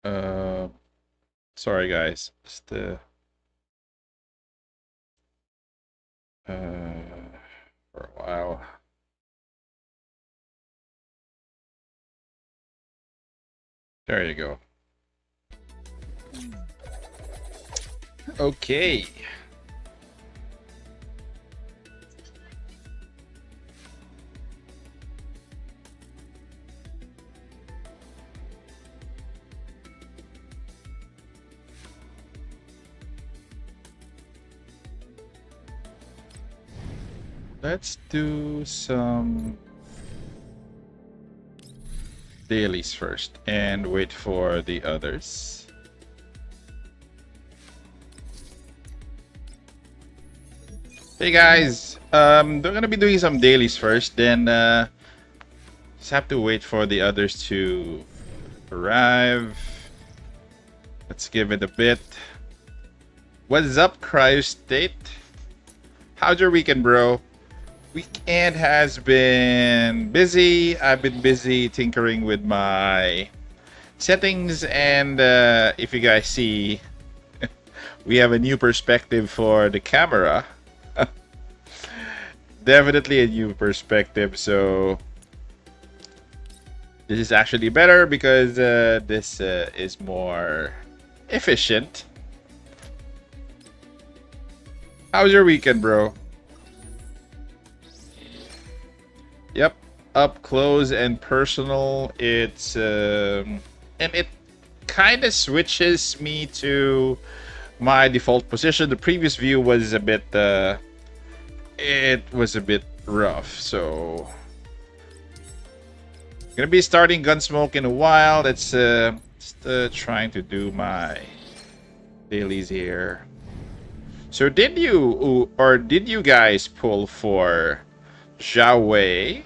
Uh, Sorry guys, just for a while. There you go. Okay. Let's do some dailies first and wait for the others. Hey guys, they're gonna be doing some dailies first, then just have to wait for the others to arrive. Let's give it a bit. What's up, Cryo State? How's your weekend, bro? Weekend has been busy. I've been busy tinkering with my settings, and if you guys see, we have a new perspective for the camera. Definitely a new perspective, so this is actually better because this is more efficient. How was your weekend, bro? Yep, up close and personal. It's and it kind of switches me to my default position. The previous view was a bit it was a bit rough, so gonna be starting Gunsmoke in a while. Let's just trying to do my dailies here. So did you guys pull for Zhao Wei?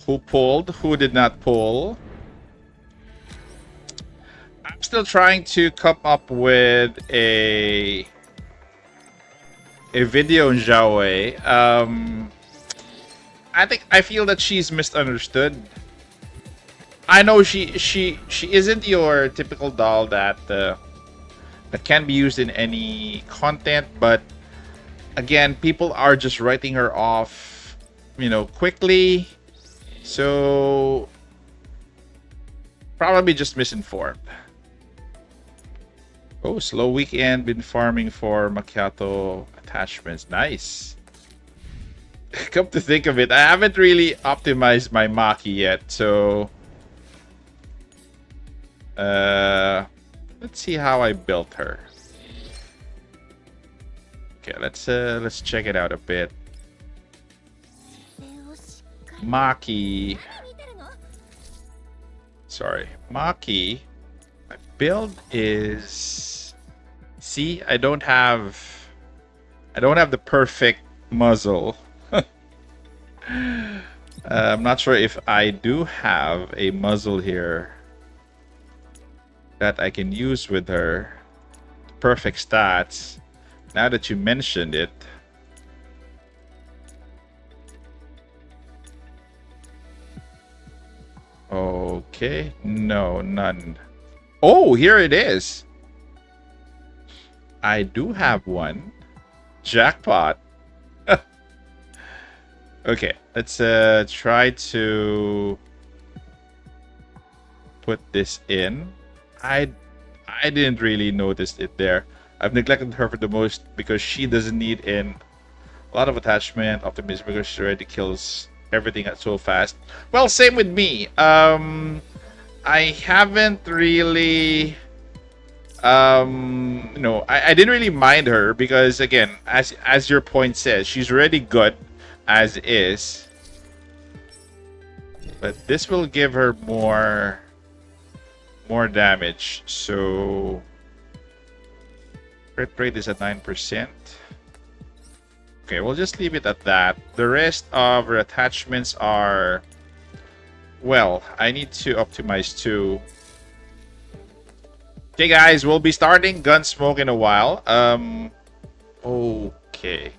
Who pulled? Who did not pull? I'm still trying to come up with a video on Zhao Wei. I feel that she's misunderstood. I know she isn't your typical doll that can be used in any content, but again, people are just writing her off, quickly. So probably just misinformed. Oh, slow weekend. Been farming for macchiato attachments. Nice. Come to think of it, I haven't really optimized my Maki yet, so let's see how I built her. Okay, let's check it out a bit. Maki. Sorry, Maki. My build is. See, I don't have the perfect muzzle. I'm not sure if I do have a muzzle here that I can use with her. Perfect stats. Now that you mentioned it. Okay, no, none. Oh, here it is. I do have one. Jackpot. Okay, let's try to put this in. I didn't really notice it there. I've neglected her for the most because she doesn't need a lot of attachment optimism because she already kills everything so fast. Well, same with me. I haven't really I didn't really mind her because again, as your point says, she's already good as is. But this will give her more damage. So crit rate is at 9%. Okay, we'll just leave it at that. The rest of her attachments are, well, I need to optimize too. Okay, guys, we'll be starting Gunsmoke in a while. Okay.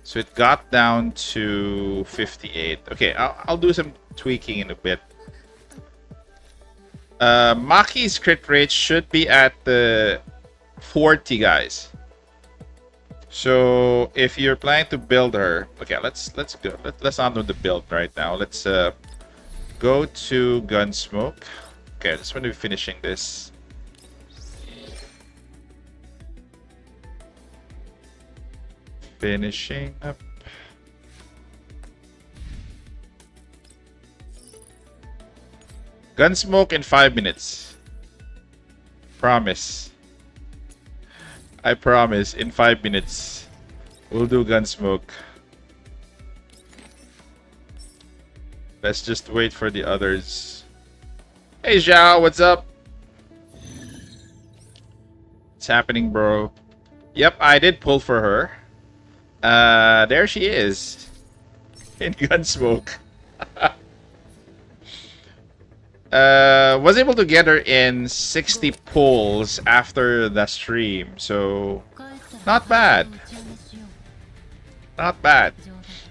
So it got down to 58. Okay, I'll do some tweaking in a bit. Maki's crit rate should be at the 40, guys. So if you're planning to build her, okay, let's go. Let's not do the build right now. Let's go to Gunsmoke. Okay, I just want to be finishing this. Finishing up. Gunsmoke in 5 minutes. Promise. I promise, in 5 minutes, we'll do Gunsmoke. Let's just wait for the others. Hey Zhao, what's up? What's happening, bro? Yep, I did pull for her. There she is. In Gunsmoke. Was able to get her in 60 pulls after the stream, so not bad. Not bad.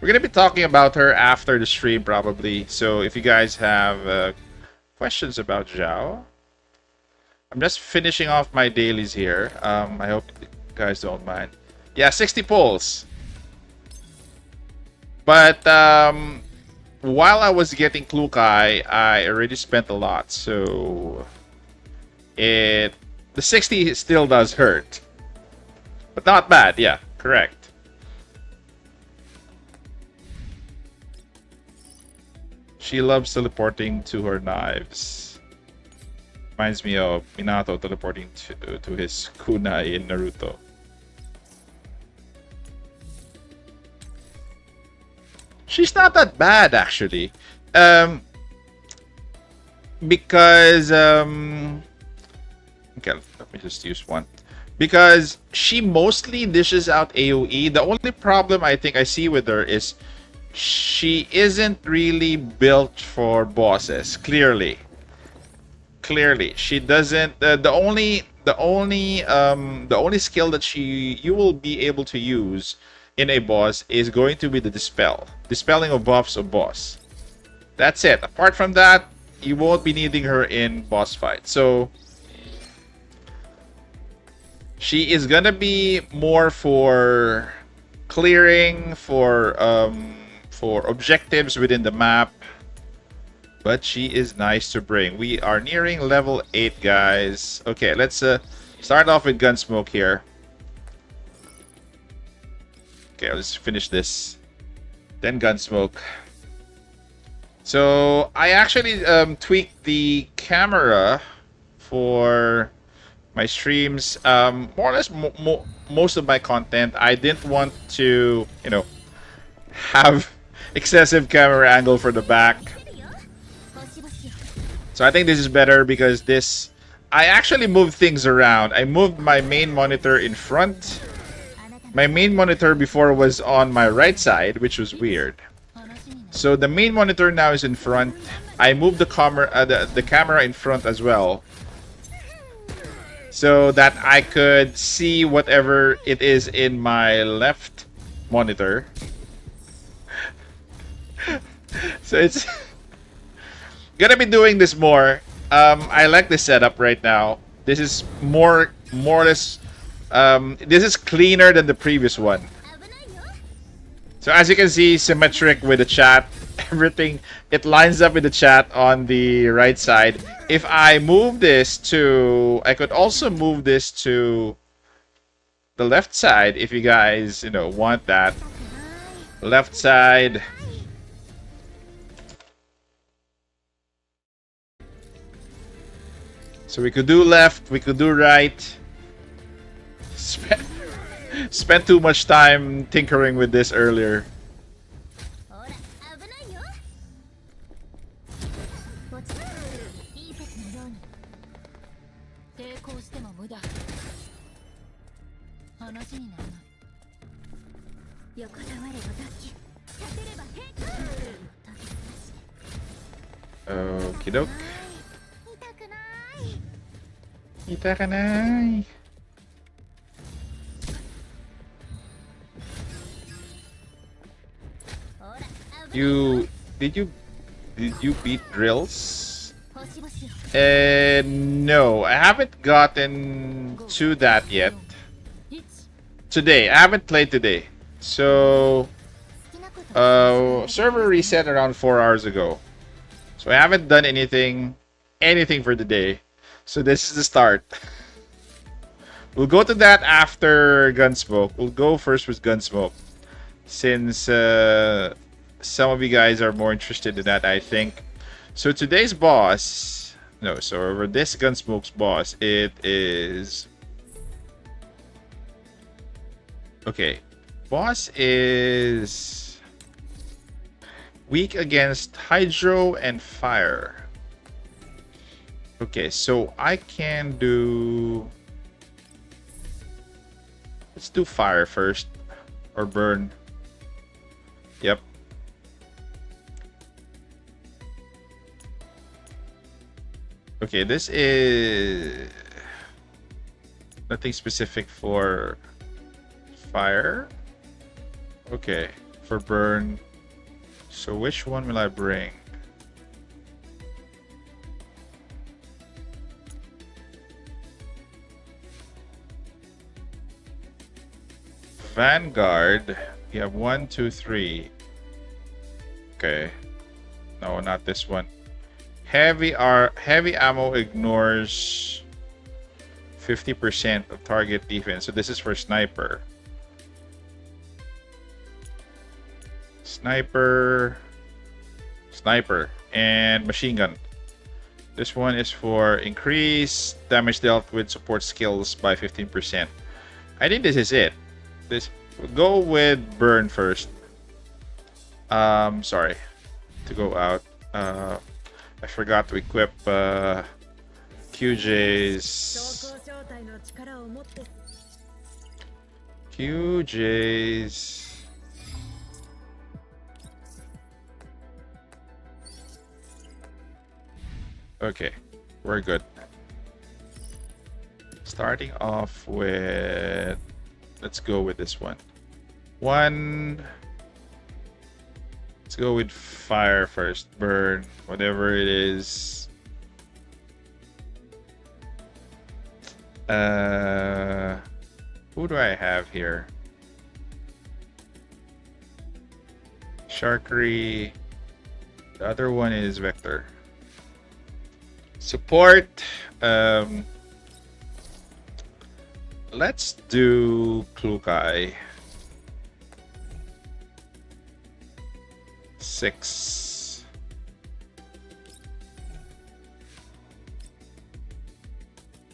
We're gonna be talking about her after the stream probably, so if you guys have questions about Zhao, I'm just finishing off my dailies here. I hope you guys don't mind. Yeah, 60 pulls. But while I was getting Klukai, I already spent a lot, so the 60 still does hurt. But not bad, yeah, correct. She loves teleporting to her knives. Reminds me of Minato teleporting to his kunai in Naruto. She's not that bad, actually. Because okay, let me just use one. Because she mostly dishes out AoE. The only problem I think I see with her is she isn't really built for bosses. Clearly, she doesn't. The only skill that you will be able to use in a boss is going to be the dispelling of buffs of boss. That's it. Apart from that, you won't be needing her in boss fight. So she is gonna be more for clearing, for objectives within the map. But she is nice to bring. We are nearing level 8, guys. Okay, let's start off with Gunsmoke here. Okay, let's finish this. Then Gunsmoke. So I actually tweaked the camera for my streams. More or less, most of my content, I didn't want to, have excessive camera angle for the back. So I think this is better because I actually moved things around. I moved my main monitor in front. My main monitor before was on my right side, which was weird. So the main monitor now is in front. I moved the camera in front as well, so that I could see whatever it is in my left monitor. So it's gonna be doing this more. I like this setup right now. This is more or less. This is cleaner than the previous one. So as you can see, symmetric with the chat. Everything, it lines up with the chat on the right side. If I move this to... I could also move this to the left side if you guys, want that. Left side. So we could do left, we could do right. Spent too much time tinkering with this earlier. Okie doke. Itakanai. Did you beat drills? No, I haven't gotten to that yet. Today, I haven't played today. So, server reset around 4 hours ago. So I haven't done anything for the day. So this is the start. We'll go to that after Gunsmoke. We'll go first with Gunsmoke. Since some of you guys are more interested in that, I think. So today's boss... No, so over this Gunsmoke's boss, it is... Okay. Boss is... weak against Hydro and Fire. Okay, so I can do... Let's do Fire first. Or Burn. Yep. Okay, this is... nothing specific for Fire. Okay, for Burn. So which one will I bring? Vanguard. You have 1, 2, 3. Okay. No, not this one. Heavy ammo ignores 50% of target defense. So this is for sniper. Sniper, and machine gun. This one is for increase damage dealt with support skills by 15%. I think this is it. We'll go with Burn first. Sorry to go out. I forgot to equip QJ's. Okay, we're good. Starting off with... let's go with this one. Let's go with Fire first. Burn, whatever it is. Who do I have here? Sharkery. The other one is Vector. Support. Let's do Klukai. 6.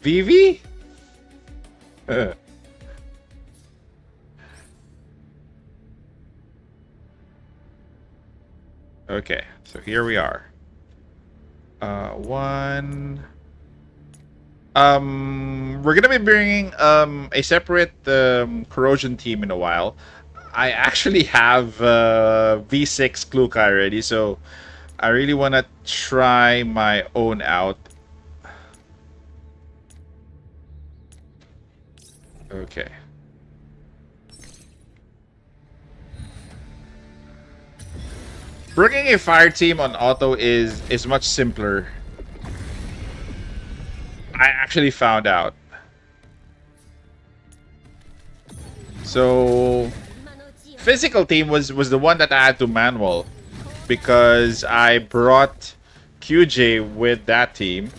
Vivi? Okay, so here we are. One. We're gonna be bringing a separate corrosion team in a while. I actually have V6 Klukai already, so I really want to try my own out. Okay. Bringing a fire team on auto is much simpler. I actually found out. So physical team was the one that I had to manual because I brought QJ with that team.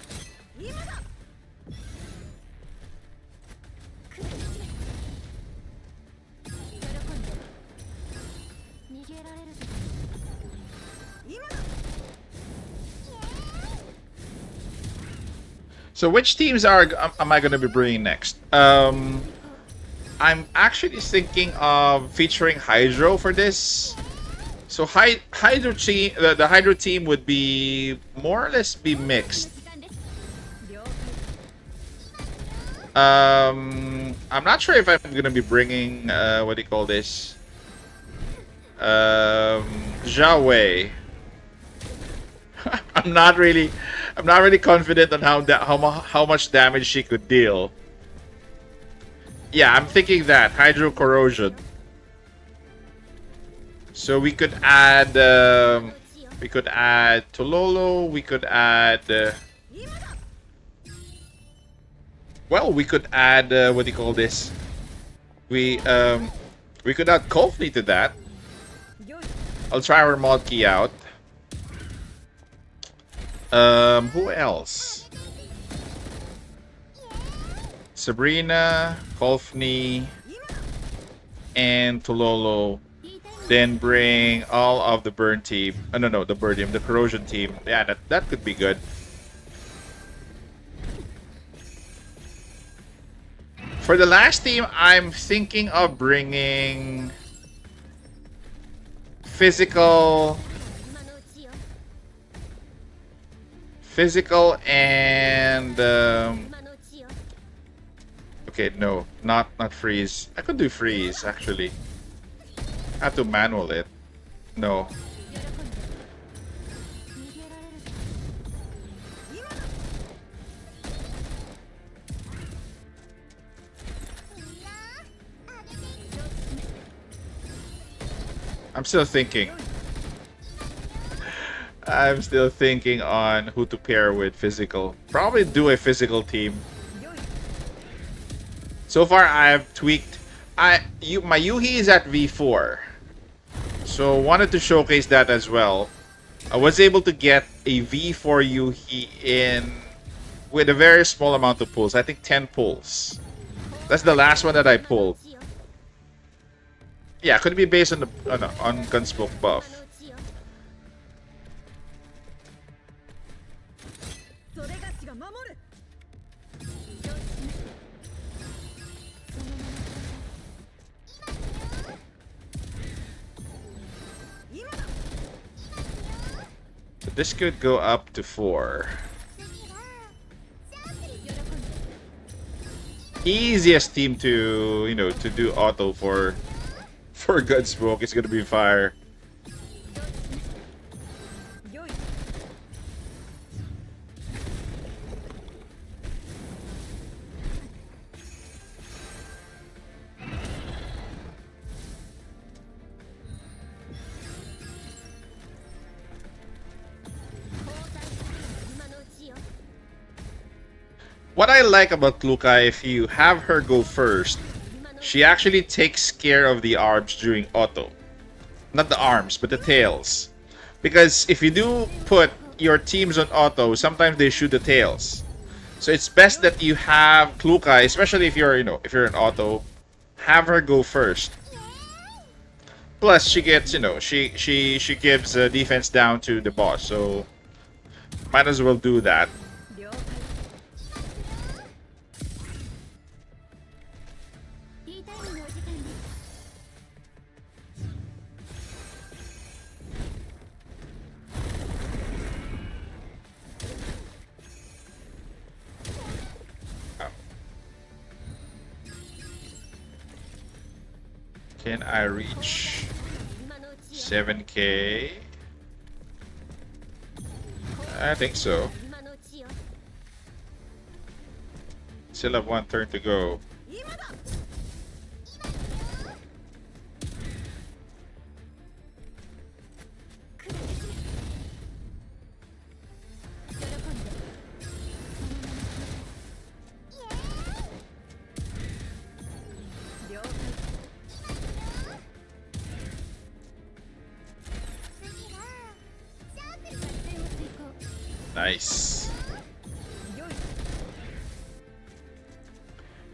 So which teams am I going to be bringing next? I'm actually thinking of featuring Hydro for this. So Hydro team, the Hydro team would be more or less be mixed. I'm not sure if I'm going to be bringing what do you call this? Jiawei. I'm not really confident on how much damage she could deal. Yeah, I'm thinking that Hydro Corrosion. So we could add Tololo. We could add Well, we could add what do you call this? We could add Coldplay to that. I'll try our mod key out. Who else? Sabrina, Kolfni, and Tololo. Then bring all of the burn team. No, the burn team, the corrosion team. Yeah, that could be good. For the last team, I'm thinking of bringing physical and okay, no, not freeze. I could do freeze actually. I have to manual it. No. I'm still thinking. I'm still thinking on who to pair with physical. Probably do a physical team. So far, I've tweaked. My Yuhi is at V4, so wanted to showcase that as well. I was able to get a V4 Yuhi in with a very small amount of pulls. I think 10 pulls. That's the last one that I pulled. Yeah, could it be based on the on Gunsmoke buff? So this could go up to 4. Easiest team to to do auto for Gunsmoke is gonna be fire. What I like about Luca, if you have her go first, she actually takes care of the arms during auto. Not the arms, but the tails. Because if you do put your teams on auto, sometimes they shoot the tails. So it's best that you have Klukai, especially if you're, if you're an auto, have her go first. Plus, she gets, she gives defense down to the boss, so might as well do that. Can I reach 7K? I think so. Still have one turn to go. Nice.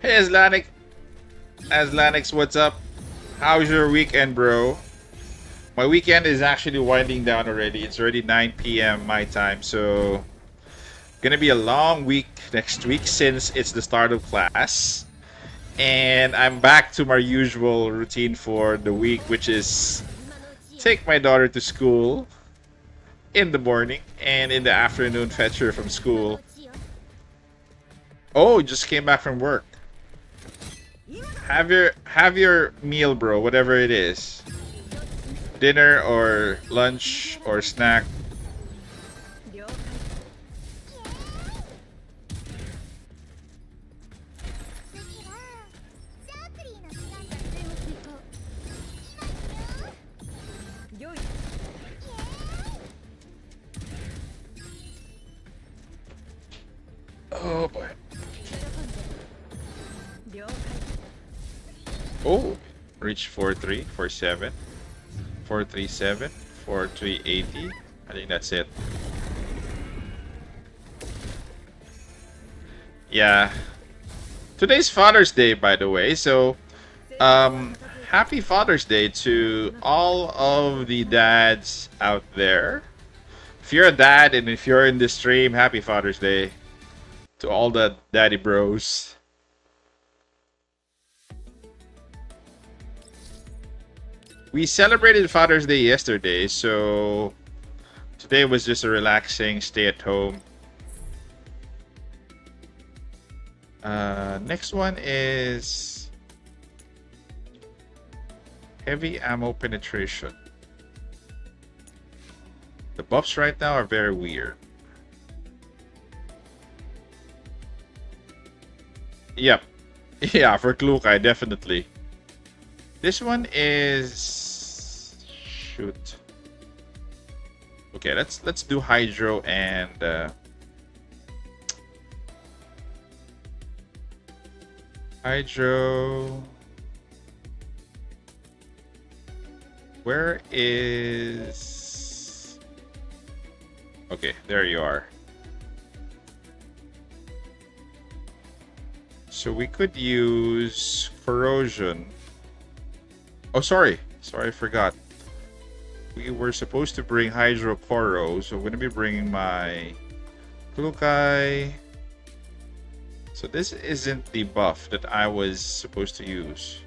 Hey Aslanix, what's up? How's your weekend, bro? My weekend is actually winding down already. It's already 9 p.m. my time, so gonna be a long week next week since it's the start of class. And I'm back to my usual routine for the week, which is take my daughter to school in the morning and in the afternoon fetch her from school. Oh, just came back from work. Have your meal, bro, whatever it is. Dinner or lunch or snack. Oh boy. Oh, reach 4347, 437, 4380. I think that's it. Yeah. Today's Father's Day, by the way, so happy Father's Day to all of the dads out there. If you're a dad and if you're in this stream, happy Father's Day to all the daddy bros. We celebrated Father's Day yesterday, so today was just a relaxing stay at home. Next one is heavy ammo penetration. The buffs right now are very weird. Yep. Yeah, for Klukai, definitely. This one is... shoot. Okay, let's do Hydro and... Hydro... Where is... Okay, there you are. So we could use Corrosion. Oh, sorry. Sorry, I forgot. We were supposed to bring Hydro Koro, so I'm going to be bringing my Klukai. So this isn't the buff that I was supposed to use.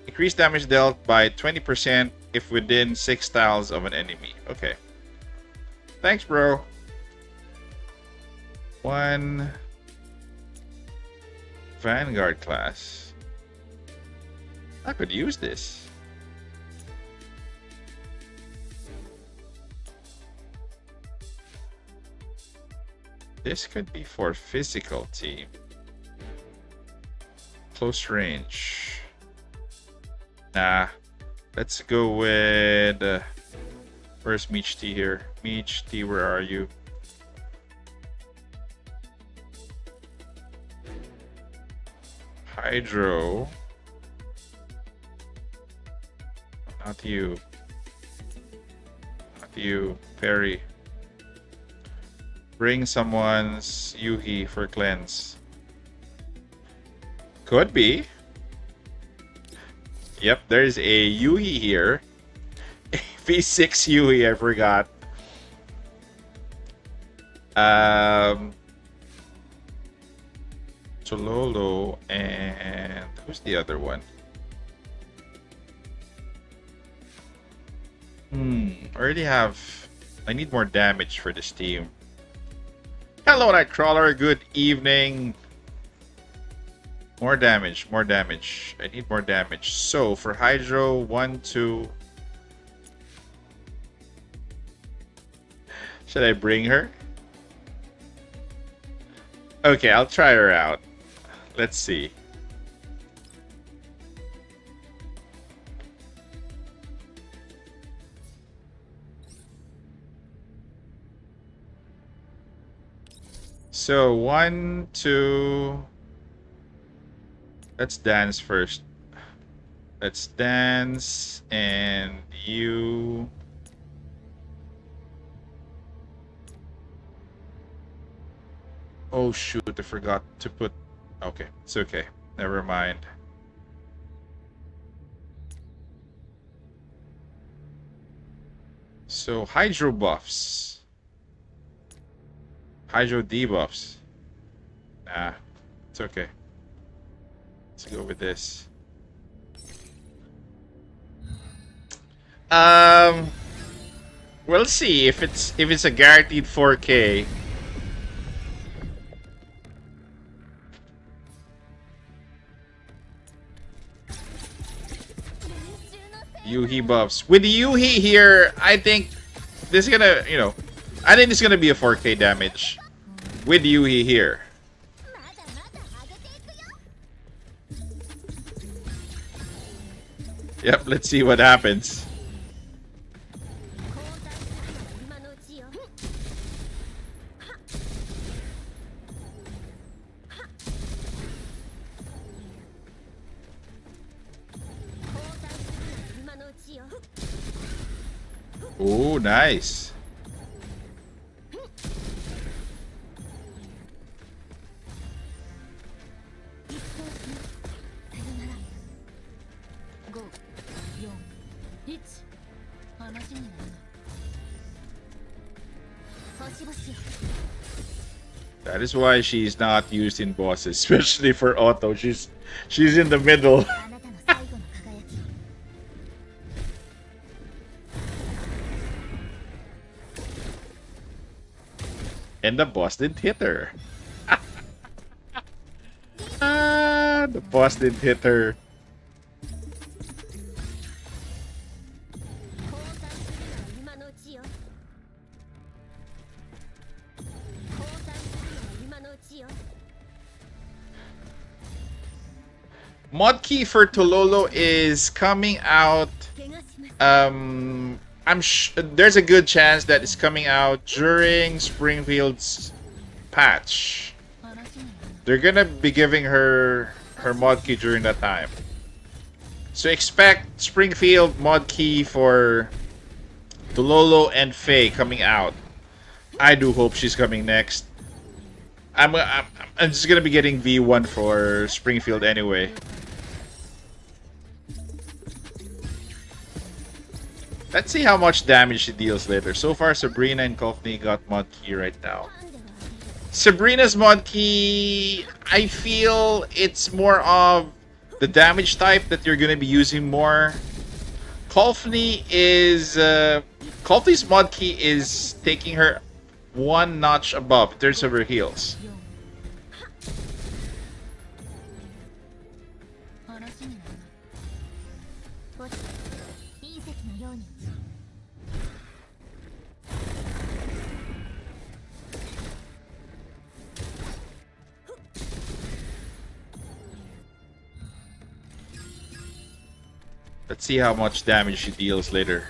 Increase damage dealt by 20% if within 6 tiles of an enemy. Okay. Thanks, bro. One Vanguard class. I could use this. This could be for physical team. Close range. Nah. Let's go with... where's Meech T here? Meech T, where are you? Hydro. Not you. Not you. Perry. Bring someone's Yuhi for cleanse. Could be. Yep, there's a Yuhi here. V6 Yuhi, I forgot. Chololo and who's the other one? I already have... I need more damage for this team. Hello, Nightcrawler. Good evening. More damage, more damage. I need more damage. So, for Hydro, 1, 2... Should I bring her? Okay, I'll try her out. Let's see. So 1, 2. Let's dance first. Let's dance and you. Oh shoot, I forgot to put... Okay, it's okay. Never mind. So Hydro buffs. Hydro debuffs. Nah, it's okay. Let's go with this. We'll see if it's a guaranteed 4K. Yuhi buffs. With the Yuhi here, I think this is gonna, I think this is gonna be a 4K damage with Yuhi here. Yep, let's see what happens. Oh, nice. That is why she's not used in bosses, especially for auto. She's in the middle. And the boss didn't hit her. The boss didn't hit her. Mod key for Tololo is coming out. There's a good chance that it's coming out during Springfield's patch. They're gonna be giving her mod key during that time. So expect Springfield mod key for Tololo and Faye coming out. I do hope she's coming next. I'm just gonna be getting V1 for Springfield anyway. Let's see how much damage she deals later. So far, Sabrina and Cockney got mod key right now. Sabrina's mod key, I feel it's more of the damage type that you're gonna be using more. Cockney is Cockney's mod key is taking her one notch above in terms of her heals. Let's see how much damage she deals later.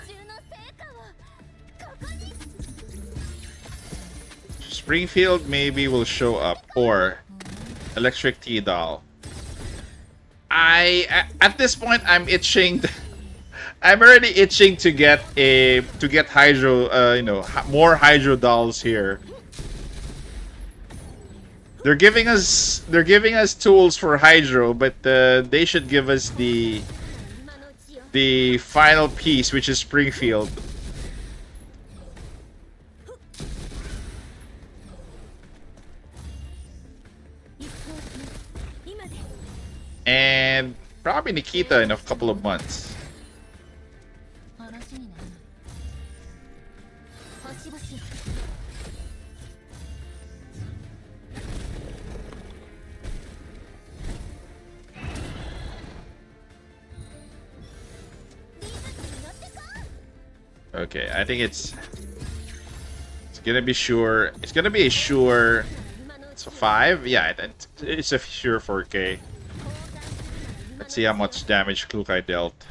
Springfield maybe will show up, or Electric Tea Doll. At this point I'm itching. I'm already itching to get Hydro. More Hydro dolls here. They're giving us tools for Hydro, but they should give us the final piece, which is Springfield. And probably Nikita in a couple of months. Okay, I think it's gonna be sure. It's gonna be a sure. It's a 5. Yeah, it's a sure 4K. Let's see how much damage Klukai dealt.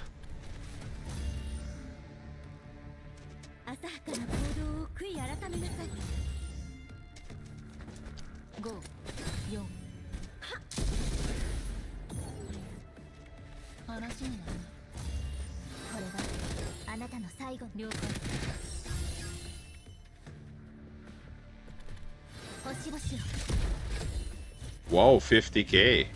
Whoa, 50K.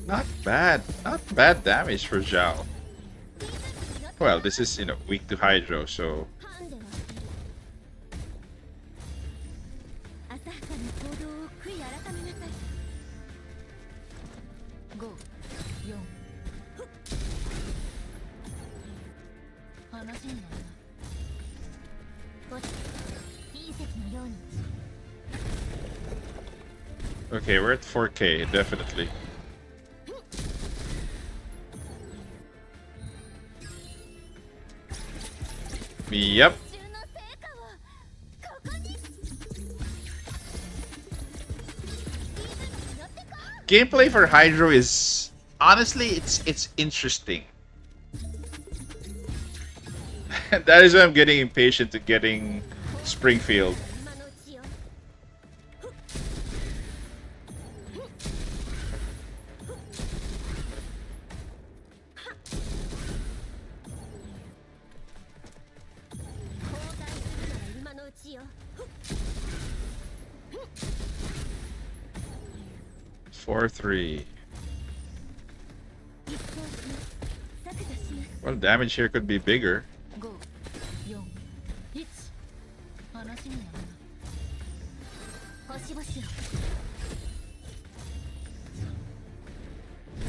Not bad damage for Zhao. Well, this is, weak to Hydro, so... Okay, we're at 4K, definitely. Yep. Gameplay for Hydro is honestly it's interesting. That is why I'm getting impatient to getting Springfield. Four, 3. Well, damage here could be bigger.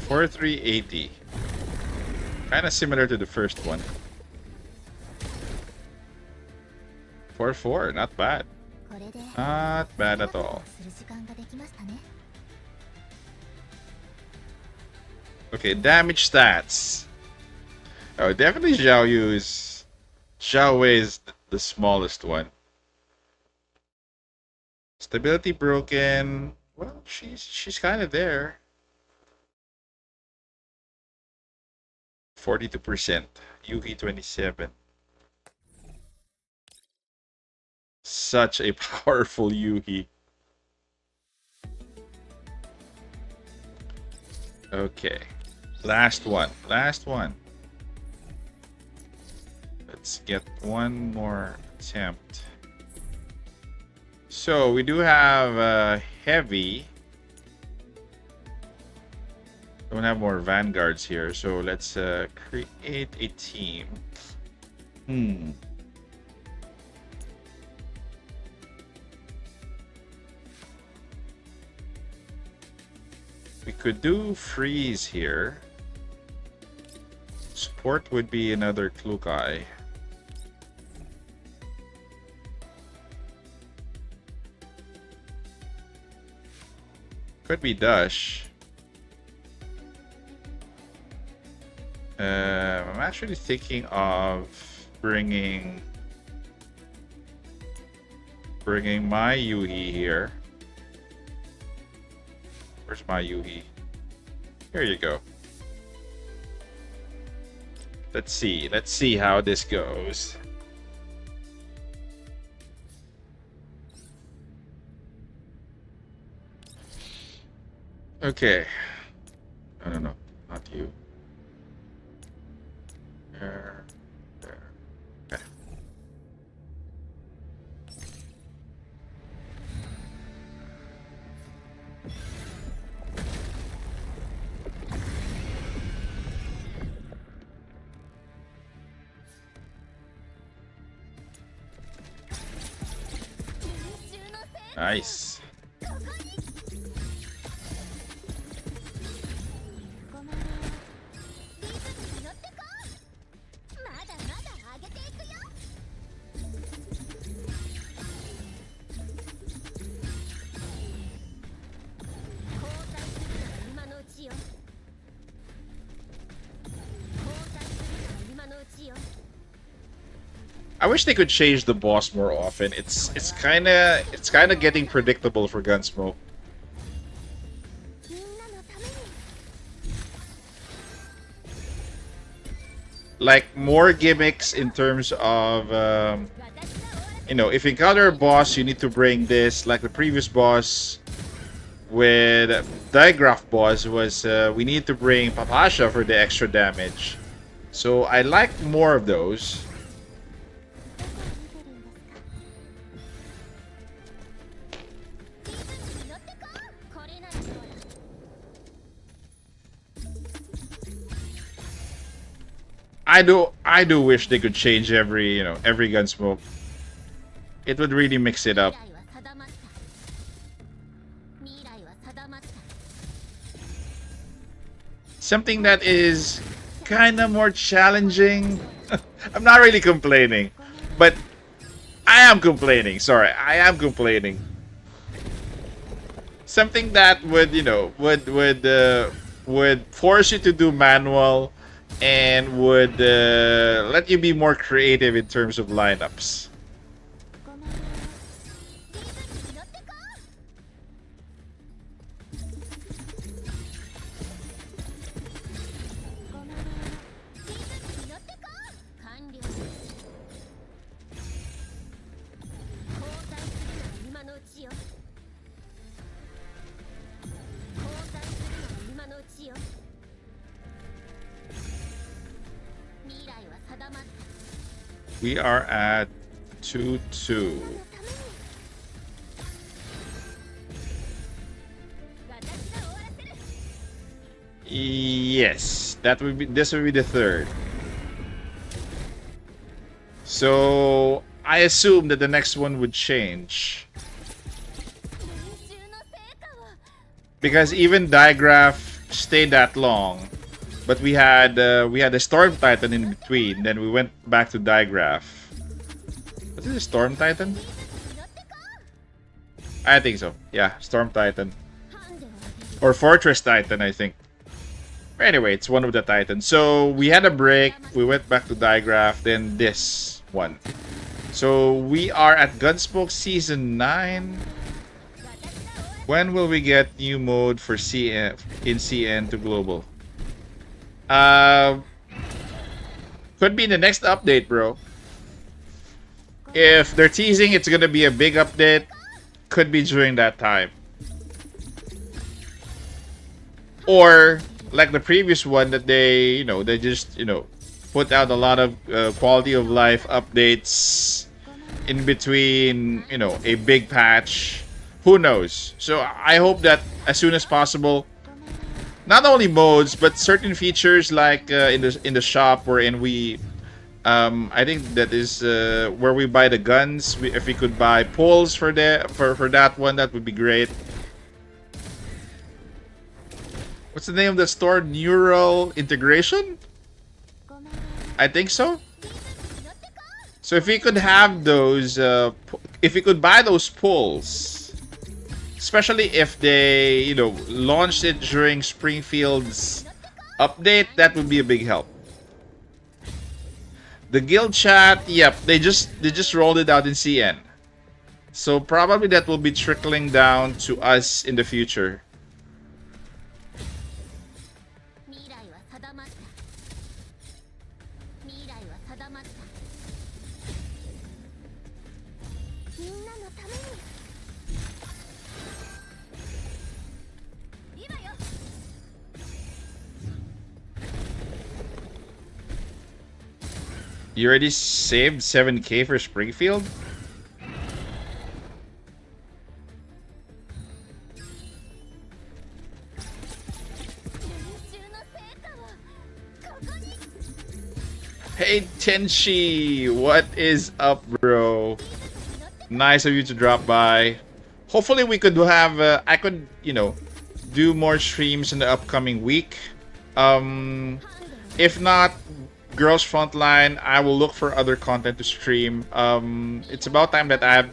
4380. Kind of similar to the first one. 4-4, not bad. Not bad at all. Okay, damage stats. Oh, definitely Xiao Wei is the smallest one. Stability broken. Well, she's kind of there. 42%. Yuki 27. Such a powerful Yuki. Okay. Last one. Last one. Let's get one more attempt. So we do have heavy. Don't have more vanguards here, so let's create a team. We could do freeze here. Support would be another Klukai. Could be Dush. I'm actually thinking of bringing my Yuhi here. Where's my Yuhi? Here you go. Let's see how this goes. Okay. No, not you. There. Okay. Nice. I wish they could change the boss more often. It's kind of getting predictable for Gunsmoke. Like more gimmicks in terms of you know, if you encounter a boss, you need to bring this. Like the previous boss with Digraph boss was we need to bring Papasha for the extra damage. So I like more of those. I do wish they could change every Gunsmoke. It would really mix it up. Something that is kind of more challenging. I'm not really complaining, but I am complaining. Sorry, I am complaining. Something that would, would force you to do manual and would let you be more creative in terms of lineups. We are at 2-2. Yes, that would be. This would be the third. So I assume that the next one would change because even Digraph stayed that long, but we had a Storm Titan in between. Then we went back to Digraph. Was it a Storm Titan? I think so. Yeah, Storm Titan or Fortress Titan, I think. Anyway, it's one of the Titans. So we had a break. We went back to Digraph. Then this one. So we are at Gunsmoke Season 9. When will we get new mode for CN in CN to global? Could be in the next update, bro. If they're teasing it's gonna be a big update, could be during that time. Or like the previous one that they just put out a lot of quality of life updates in between, a big patch. Who knows? So I hope that as soon as possible, not only modes but certain features like in the shop wherein we I think that is where we buy the guns. If we could buy pulls for that one, that would be great. What's the name of the store? Neural Integration? I think so. So if we could have those, if we could buy those pulls, especially if they, launched it during Springfield's update, that would be a big help. The guild chat, yep, they just rolled it out in CN. So probably that will be trickling down to us in the future. You already saved 7K for Springfield? Hey Tenshi, what is up, bro? Nice of you to drop by. Hopefully we could have I could, do more streams in the upcoming week. If not Girls Frontline, I will look for other content to stream. It's about time that I have,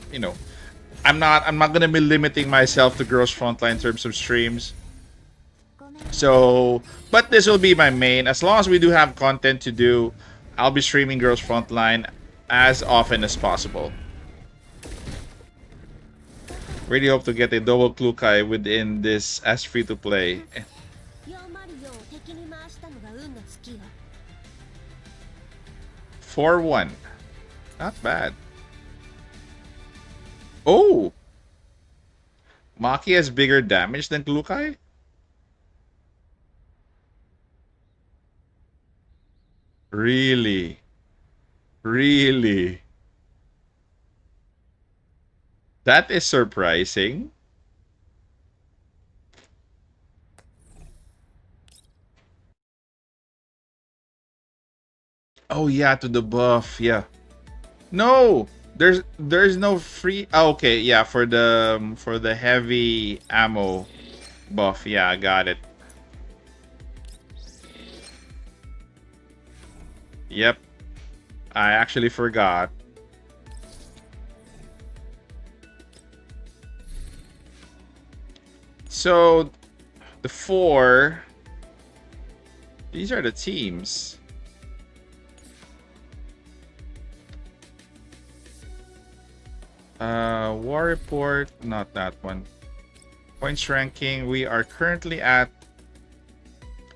I'm not gonna be limiting myself to Girls Frontline in terms of streams. So, but this will be my main. As long as we do have content to do, I'll be streaming Girls Frontline as often as possible. Really hope to get a double Klukai within this as free to play. 4-1. Not bad. Oh! Maki has bigger damage than Klukai? Really? Really? That is surprising. Oh yeah, to the buff, yeah. No, there's no free. Oh, okay, yeah, for the heavy ammo buff. Yeah, I got it. Yep, I actually forgot. So the 4. These are the teams. War report, not that one. Points ranking, we are currently at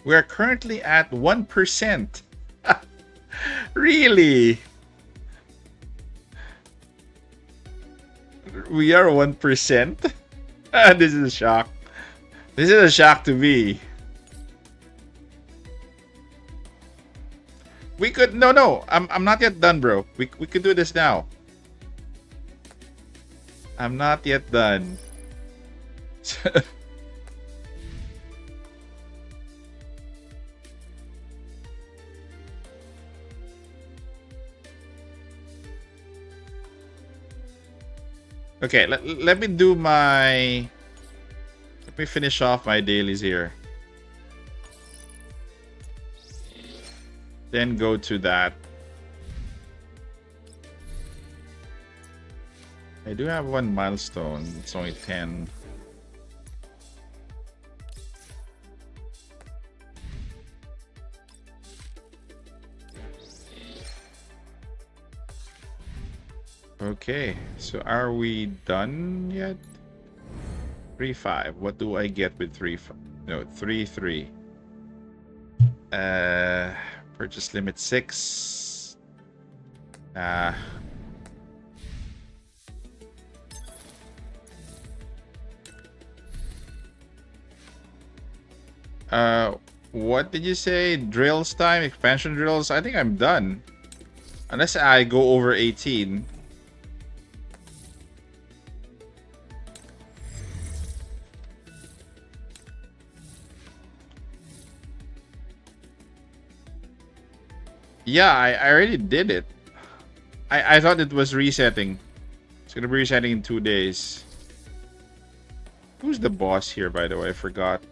1%. Really? We are 1%? This is a shock. This is a shock to me. We could no. I'm not yet done, bro. We could do this now. I'm not yet done. Okay, let me do my... Let me finish off my dailies here. Then go to that. I do have one milestone. It's only 10. Okay, so are we done yet? 3-5. What do I get with 3-5? No, 3-3. Purchase limit 6. What did you say? Drills time? Expansion drills? I think I'm done. Unless I go over 18. Yeah, I already did it. I thought it was resetting. It's gonna be resetting in 2 days. Who's the boss here, by the way? I forgot.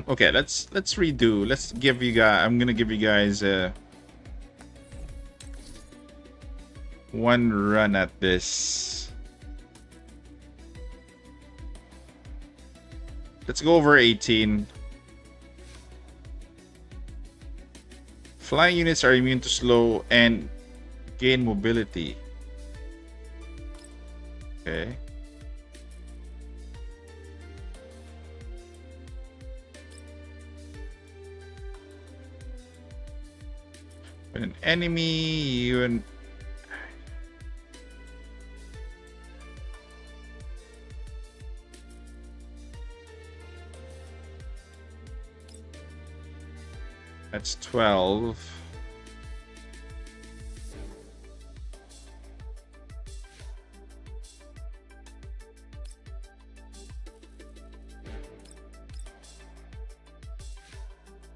Okay, let's redo. Let's give you guys... I'm gonna give you guys one run at this. Let's go over 18. Flying units are immune to slow and gain mobility. Okay. When an enemy, that's 12.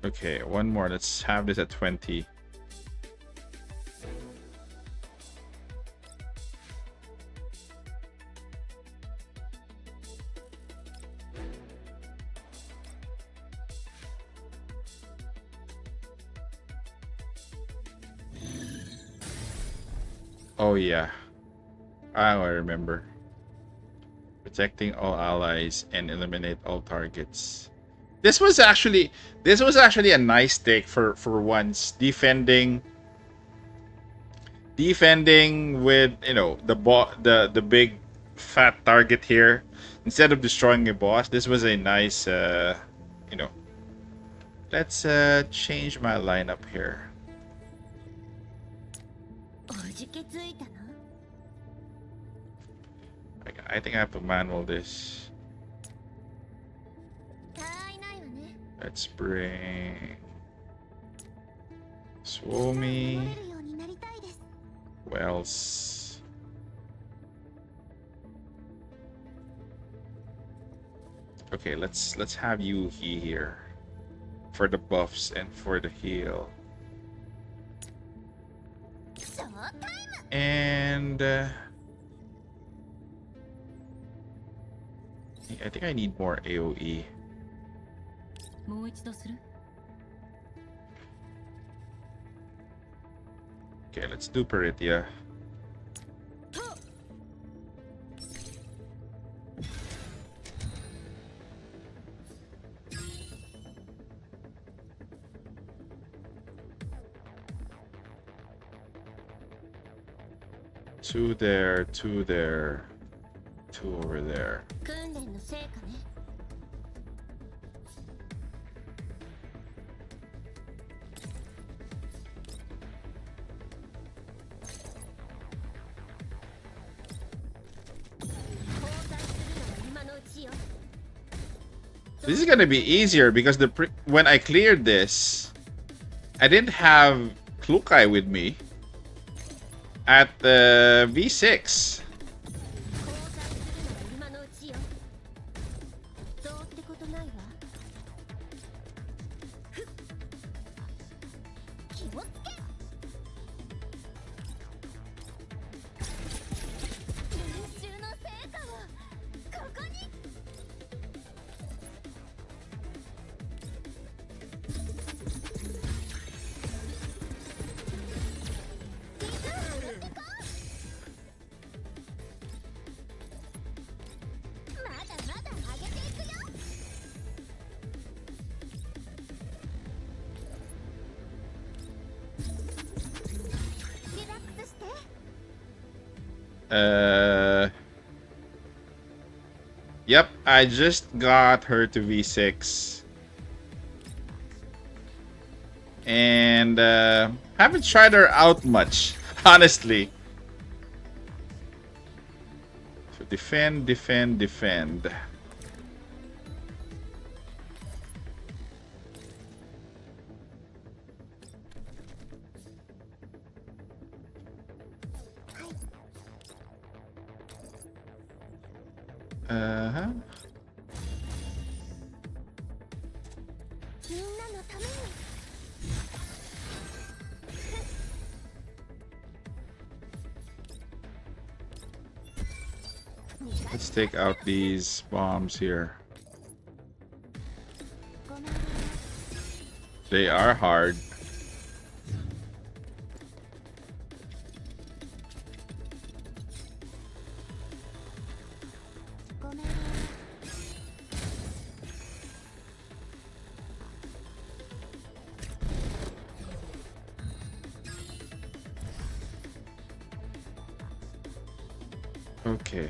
Okay, one more. Let's have this at 20. Oh yeah, I remember. Protecting all allies and eliminate all targets. This was actually a nice take for once. Defending with, you know, the big fat target here instead of destroying a boss. This was a nice you know. Let's change my lineup here. I think I have to manual this. Let's bring Swomi. Who else? Okay, let's have you here for the buffs and for the heal. And I think I need more AoE. Okay, let's do Peritia. Two there, two there, two over there. This is gonna be easier because when I cleared this, I didn't have Klukai with me at the V6. Yep, I just got her to V6. And haven't tried her out much, honestly. So defend, defend, defend. Uh-huh. Let's take out these bombs here. They are hard. Okay.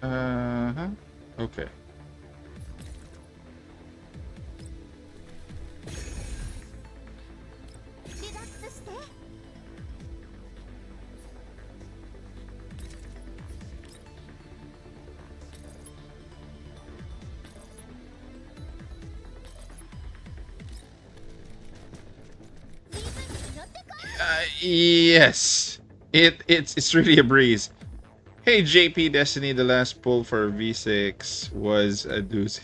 Uh-huh. Okay. Yes. It's really a breeze. Hey JP Destiny, the last pull for V6 was a doozy.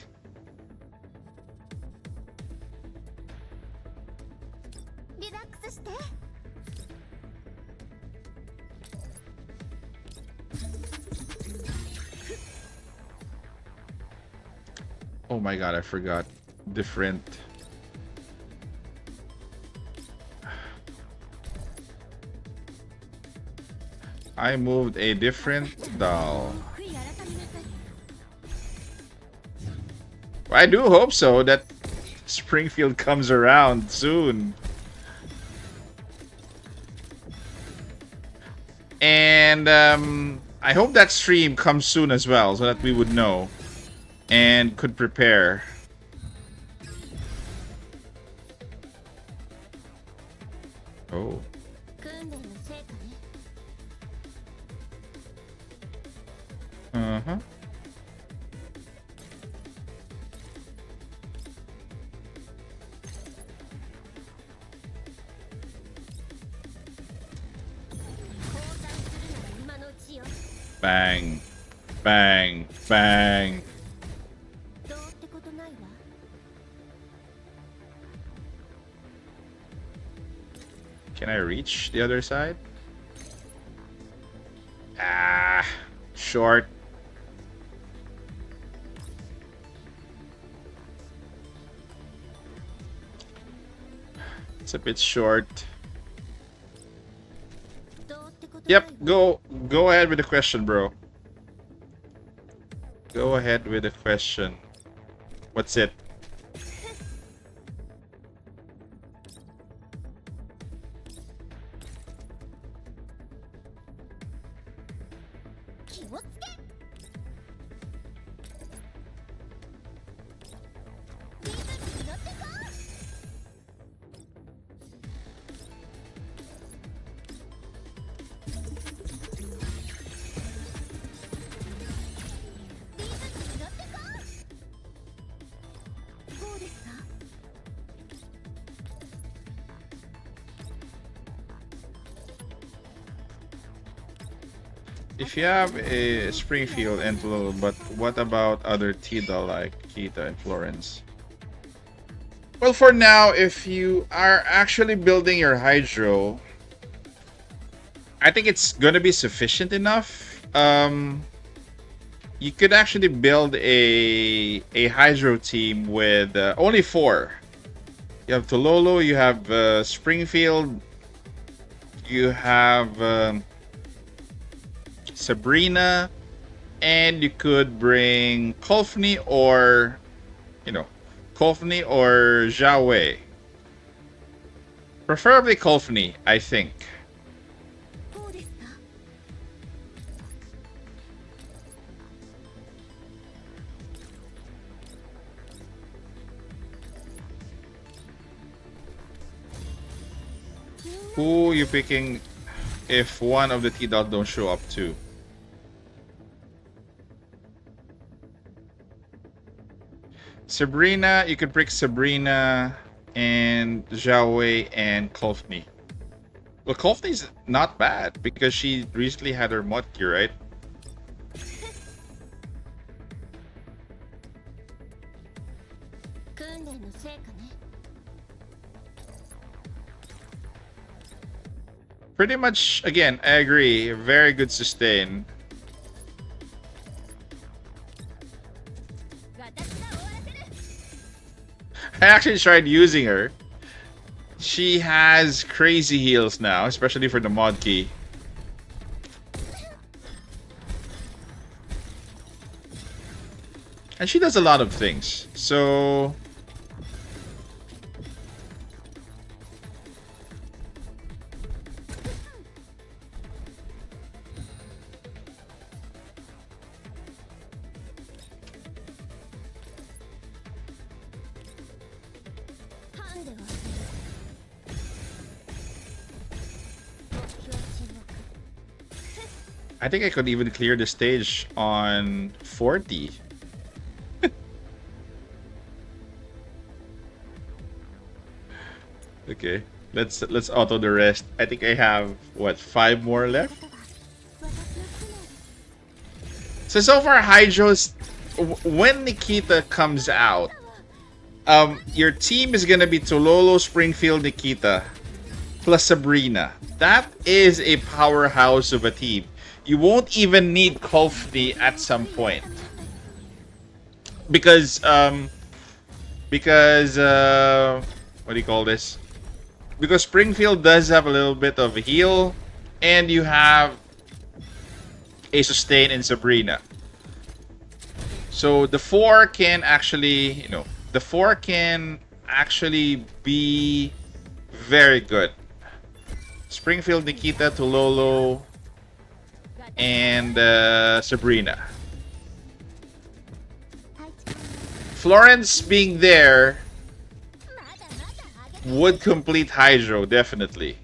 Oh my god, I forgot. Different. I moved a different doll. I do hope so that Springfield comes around soon. And I hope that stream comes soon as well so that we would know and could prepare. Oh. Uh-huh. Bang. Bang. Bang. Can I reach the other side? Ah, short. It's a bit short. Yep, go ahead with the question, bro. Go ahead with the question. What's it? If you have a Springfield and Tulul, but what about other Tida like Kita and Florence? Well, for now, if you are actually building your Hydro, I think it's gonna be sufficient enough. You could actually build a Hydro team with only 4. You have Tololo, you have Springfield, you have Sabrina, and you could bring Kolfni or, Kolfni or Jiawei. Preferably Kolfni, I think. Who you picking if one of the T-Dot don't show up too? Sabrina, you could pick Sabrina and Jiawei and Kolfni. Well, Kolfni's not bad because she recently had her Motki, right? Pretty much, again, I agree. Very good sustain. I actually tried using her. She has crazy heals now, especially for the mod key. And she does a lot of things. So I think I could even clear the stage on 40. Okay, let's auto the rest. I think I have what, 5 more left. So far, Hydros, when Nikita comes out, your team is gonna be Tololo, Springfield, Nikita, plus Sabrina. That is a powerhouse of a team. You won't even need Kolfni at some point. Because what do you call this? Because Springfield does have a little bit of a heal, and you have a sustain in Sabrina. So the 4 can actually, the 4 can actually be very good. Springfield, Nikita, Tololo, and Sabrina. Florence being there would complete Hydro, definitely.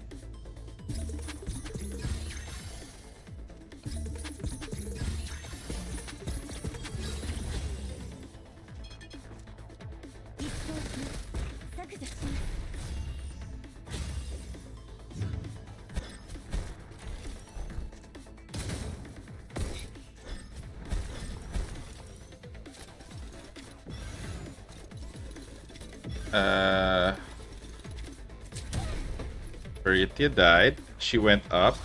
Veritia died. She went up.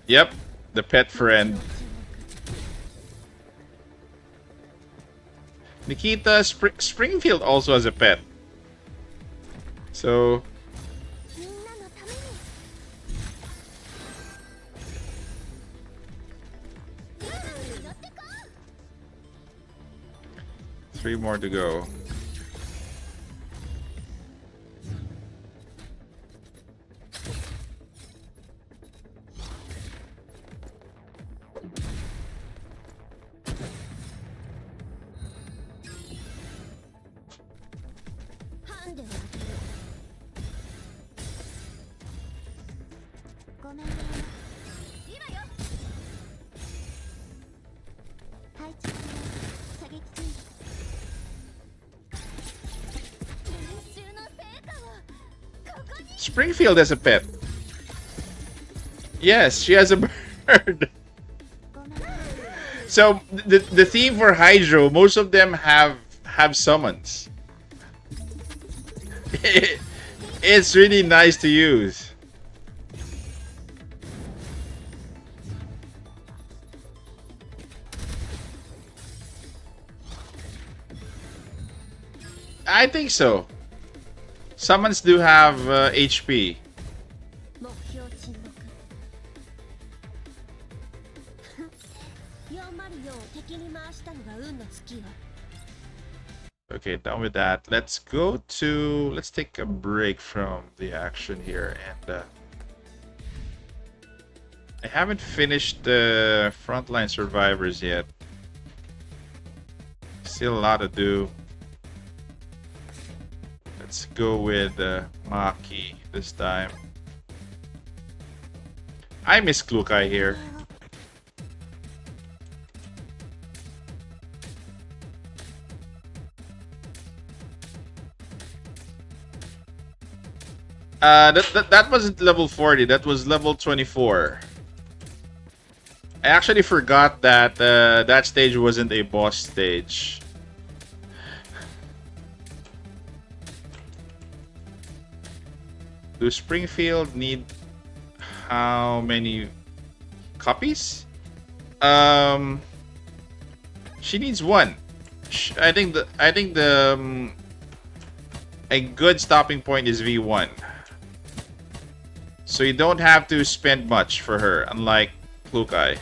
Yep, the pet friend. Nikita Springfield also has a pet. So みんなのために 3 more to go. Springfield has a pet. Yes, she has a bird. So the theme for Hydro, most of them have summons. It's really nice to use. I think so. Summons do have HP. Okay, done with that. Let's take a break from the action here, and I haven't finished the Frontline Survivors yet. Still a lot to do. Let's go with Maki this time. I miss Klukai here. That wasn't level 40. That was level 24. I actually forgot that that stage wasn't a boss stage. Do Springfield need how many copies? She needs 1. I think a good stopping point is V1. So you don't have to spend much for her, unlike Klukai.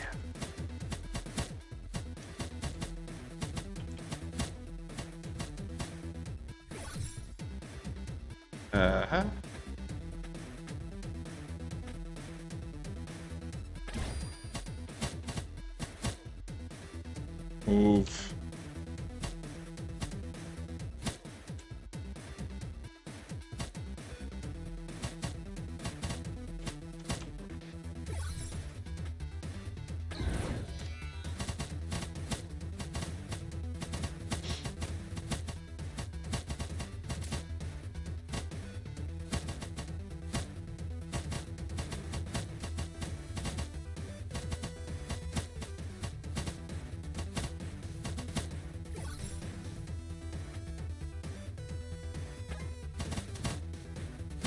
Uh-huh. Move.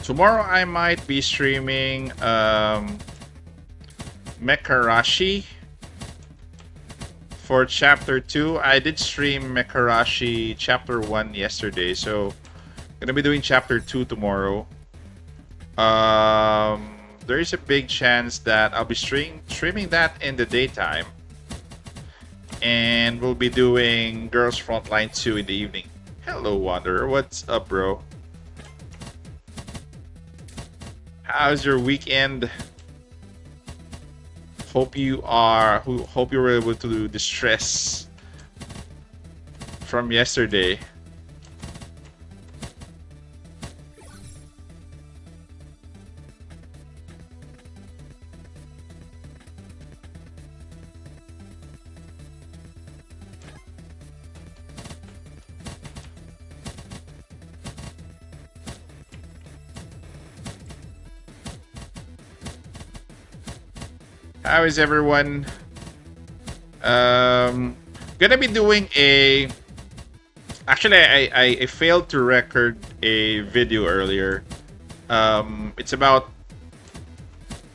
Tomorrow I might be streaming Mekarashi for chapter 2. I did stream Mekarashi chapter 1 yesterday, so gonna be doing chapter 2 tomorrow. There is a big chance that I'll be streaming that in the daytime, and we'll be doing Girls Frontline 2 in the evening. Hello Wanderer, what's up bro? How's your weekend? Hope you were able to do the stress from yesterday. How is everyone? Gonna be doing a... Actually, I failed to record a video earlier. It's about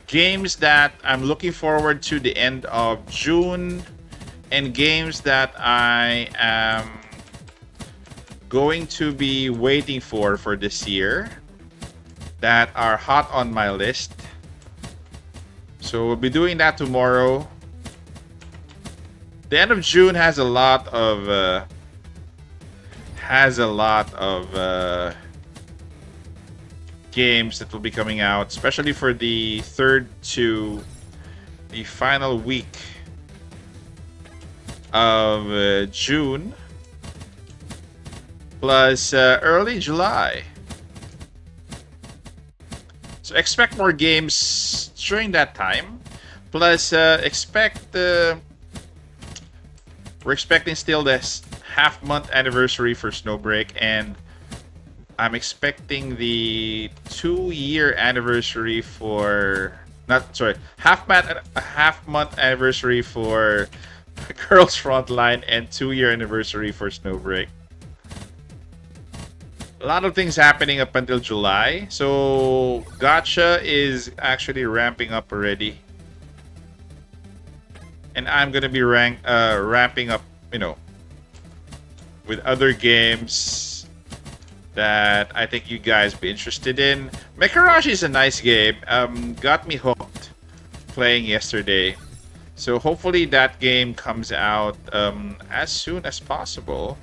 games that I'm looking forward to the end of June, and games that I am going to be waiting for this year that are hot on my list. So we'll be doing that tomorrow. The end of June has a lot of games that will be coming out, especially for the 3rd to the final week of June, plus early July. So expect more games during that time. Plus we're expecting still this half-month anniversary for Snowbreak, and I'm expecting the 2-year anniversary for half-month anniversary for Girls Frontline and 2-year anniversary for Snowbreak. A lot of things happening up until July, so Gacha is actually ramping up already, and I'm gonna be ramping up, with other games that I think you guys be interested in. Mekarashi is a nice game. Got me hooked playing yesterday. So hopefully that game comes out as soon as possible.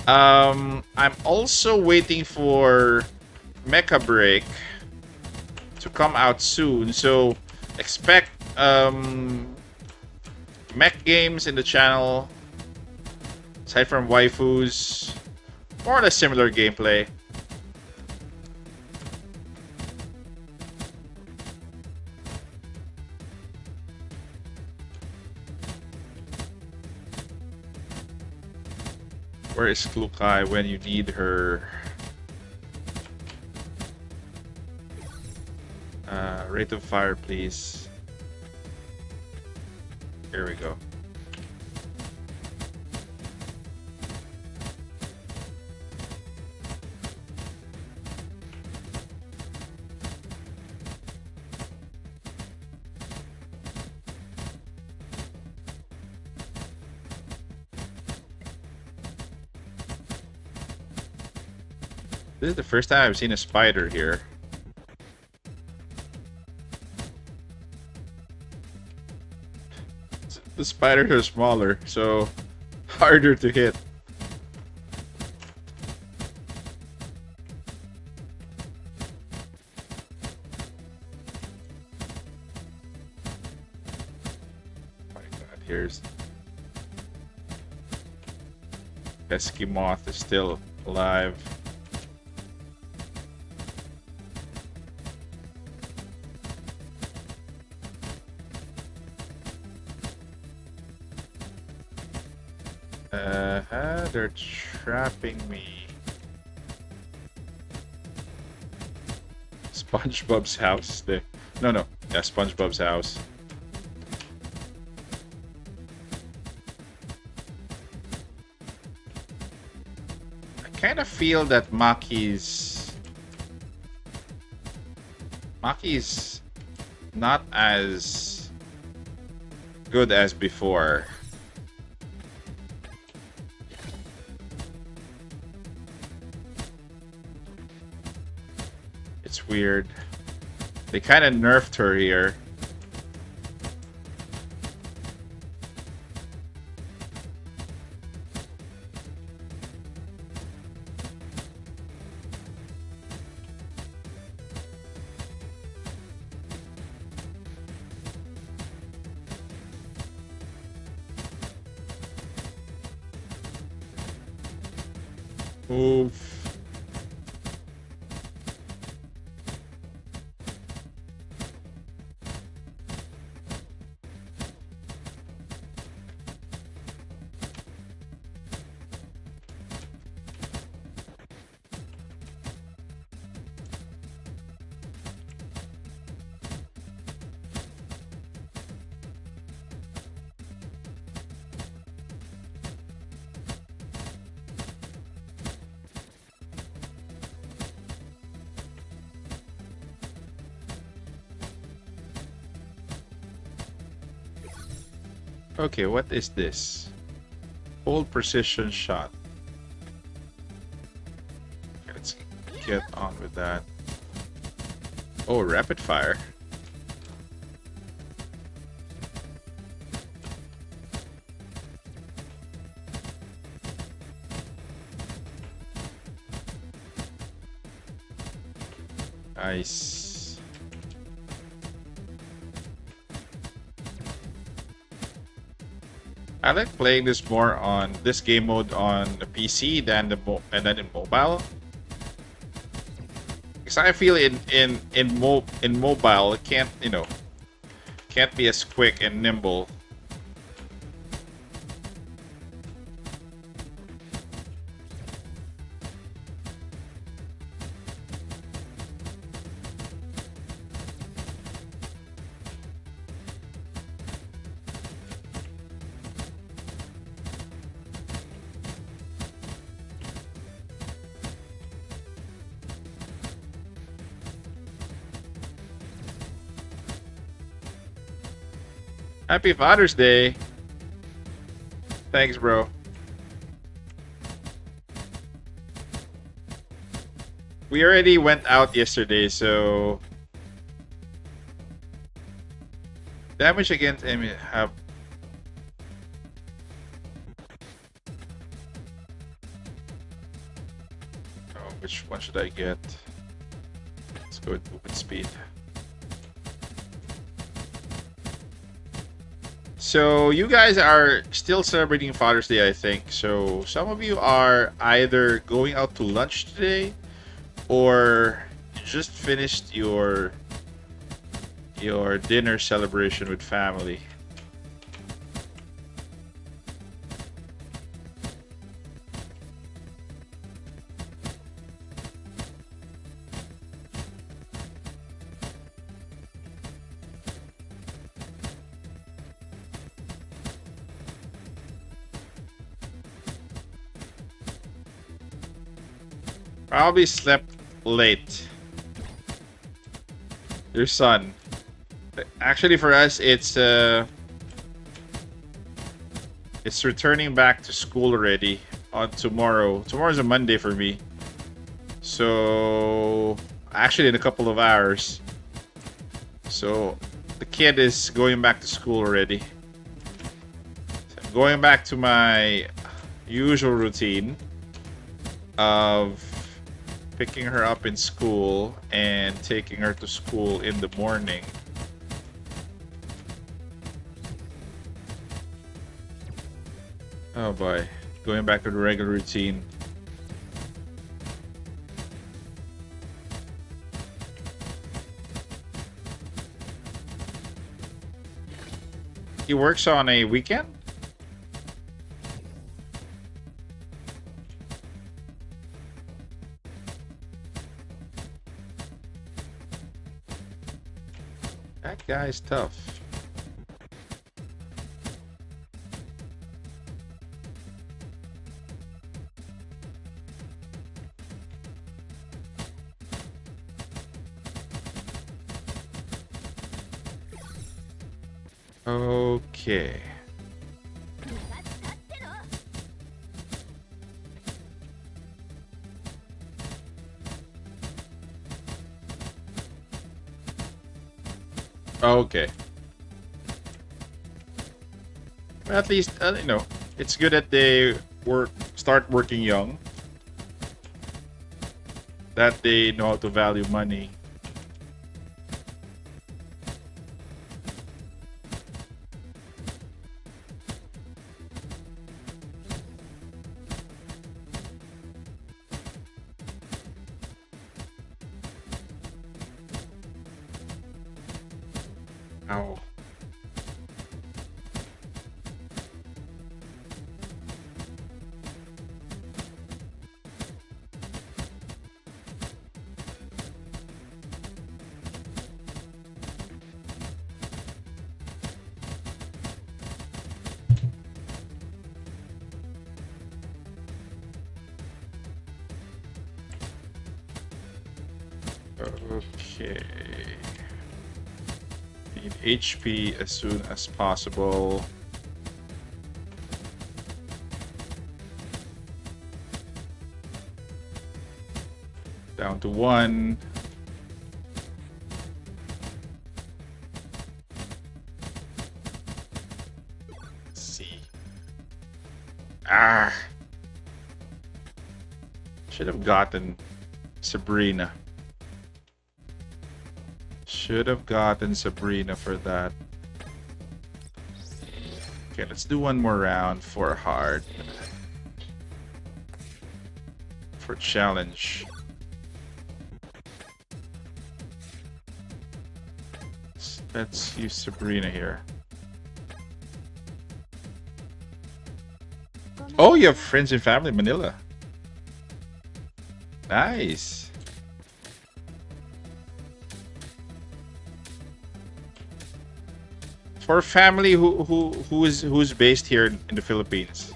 I'm also waiting for Mecha Break to come out soon, so expect mech games in the channel. Aside from waifus, more or less similar gameplay. Where is Klukai when you need her? Rate of fire, please. Here we go. This is the first time I've seen a spider here. The spiders are smaller, so harder to hit. Oh my god, here's Pesky Moth is still alive. They're trapping me. SpongeBob's house. No, yeah, SpongeBob's house. I kind of feel that Maki's not as good as before. It's weird. They kind of nerfed her here. Oof. Okay, what is this? Hold precision shot. Let's get on with that. Oh, rapid fire. Nice. I like playing this more on this game mode on the PC than in mobile. Because I feel in mobile it can't can't be as quick and nimble. Happy Father's Day. Thanks, bro. We already went out yesterday, so damage against enemy have. Oh, which one should I get? Let's go with movement speed. So you guys are still celebrating Father's Day, I think. So some of you are either going out to lunch today, or just finished your dinner celebration with family. Probably slept late. Your son. Actually, for us, it's returning back to school already on tomorrow. Tomorrow's a Monday for me. So actually in a couple of hours. So the kid is going back to school already. So I'm going back to my usual routine of picking her up in school and taking her to school in the morning. Oh boy, going back to the regular routine. He works on a weekend? That guy's tough. Okay. Okay. Well, at least it's good that they start working young. That they know how to value money. Ow. Okay. Need HP as soon as possible. Down to 1. Let's see. Ah! Should have gotten Sabrina. Should have gotten Sabrina for that. Okay, let's do one more round for hard. For challenge. Let's use Sabrina here. Oh, you have friends and family in Manila. Nice. For family who's based here in the Philippines.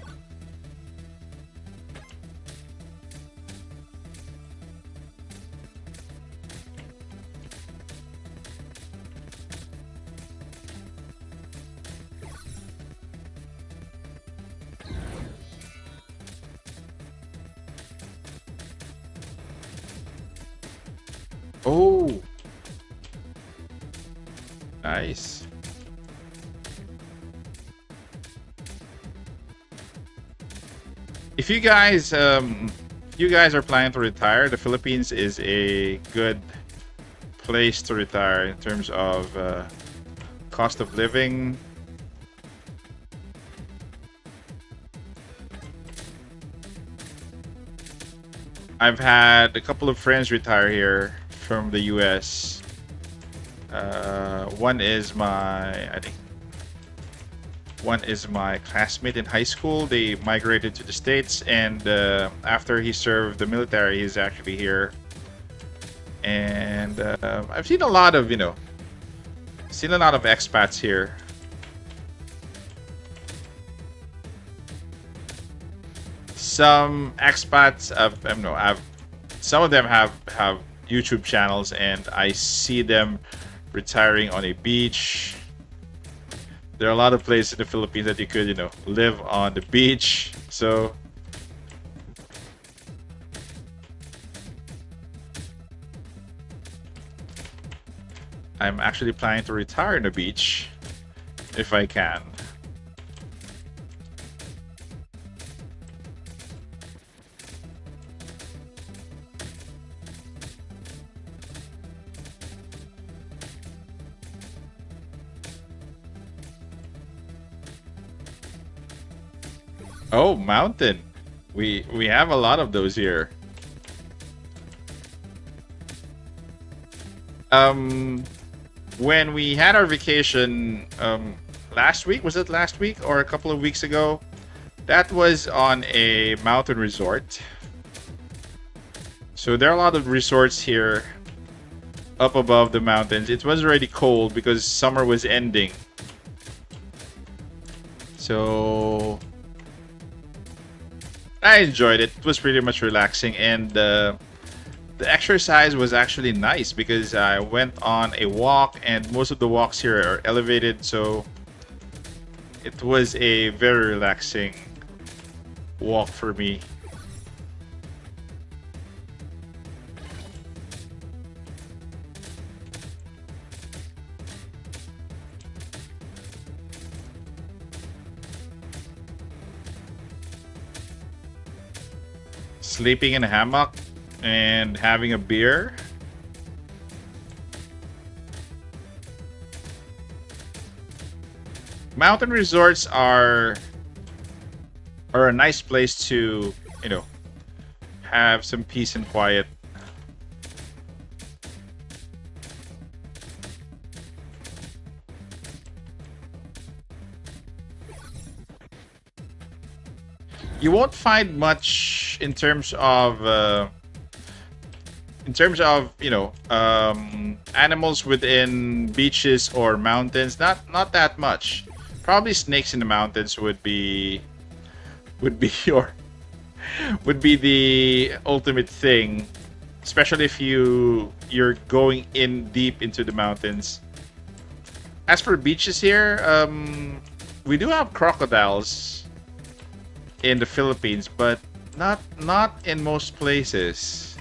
Oh, nice. If you guys are planning to retire, the Philippines is a good place to retire in terms of cost of living. I've had a couple of friends retire here from the US. One is my classmate in high school. They migrated to the States, and after he served the military, he's actually here. And I've seen a lot of, expats here. Some expats, some of them have YouTube channels, and I see them retiring on a beach. There are a lot of places in the Philippines that you could, live on the beach. So I'm actually planning to retire on the beach if I can. Oh, mountain. We have a lot of those here. When we had our vacation last week, was it last week or a couple of weeks ago? That was on a mountain resort. So there are a lot of resorts here up above the mountains. It was already cold because summer was ending. So I enjoyed it. It was pretty much relaxing, and the exercise was actually nice because I went on a walk, and most of the walks here are elevated, so it was a very relaxing walk for me. Sleeping in a hammock and having a beer. Mountain resorts are a nice place to, have some peace and quiet. You won't find much in terms of animals within beaches or mountains. Not that much. Probably snakes in the mountains would be the ultimate thing, especially if you're going in deep into the mountains. As for beaches here, we do have crocodiles in the Philippines, but not in most places.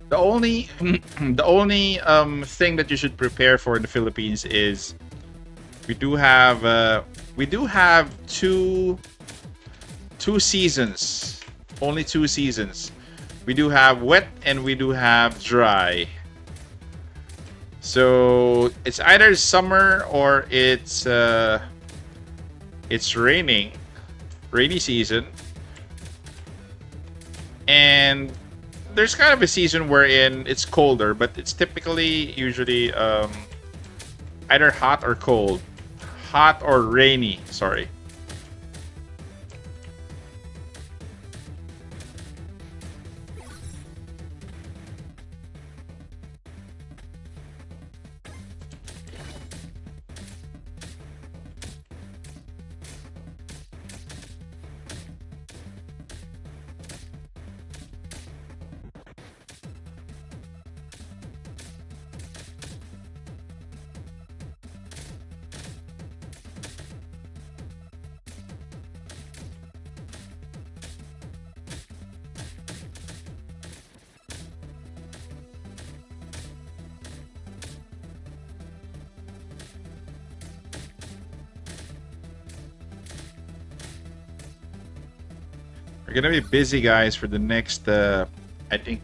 The only the only thing that you should prepare for in the Philippines is we do have two seasons. Only two seasons. We do have wet and we do have dry. So it's either summer or it's rainy season. And there's kind of a season wherein it's colder, but it's typically usually either hot or cold. Hot or rainy, sorry. We're gonna be busy, guys, for the next. I think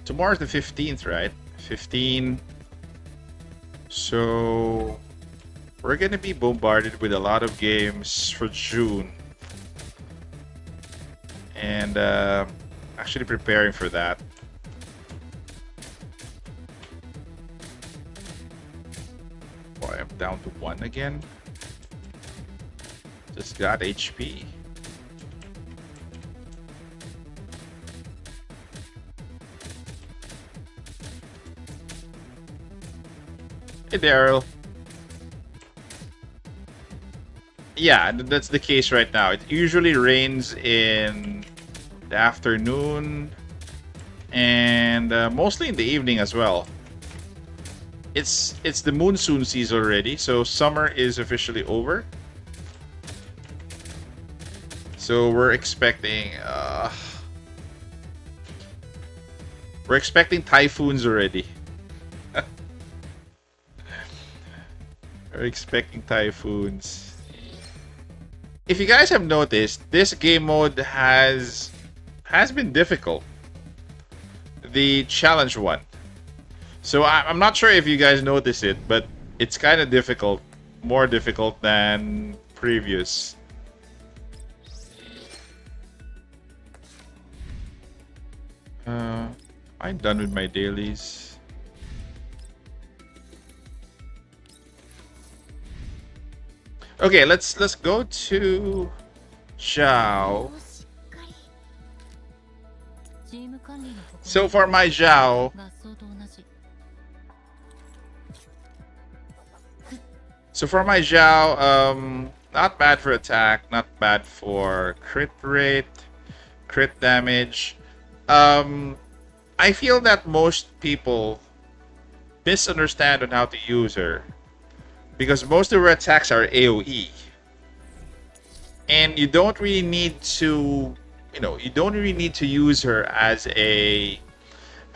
tomorrow's the 15th, right? 15. So we're gonna be bombarded with a lot of games for June, and actually preparing for that. Boy, I'm down to 1 again. Just got HP. Hey, Daryl. Yeah, that's the case right now. It usually rains in the afternoon and mostly in the evening as well. It's the monsoon season already, so summer is officially over. So we're expecting typhoons already. We're expecting typhoons. If you guys have noticed, this game mode has been difficult. The challenge one. So I'm not sure if you guys noticed it, but it's kind of difficult. More difficult than previous. I'm done with my dailies. Okay, let's go to Zhao. So for my Zhao, not bad for attack, not bad for crit rate, crit damage. I feel that most people misunderstand on how to use her because most of her attacks are AoE, and you don't really need to, use her as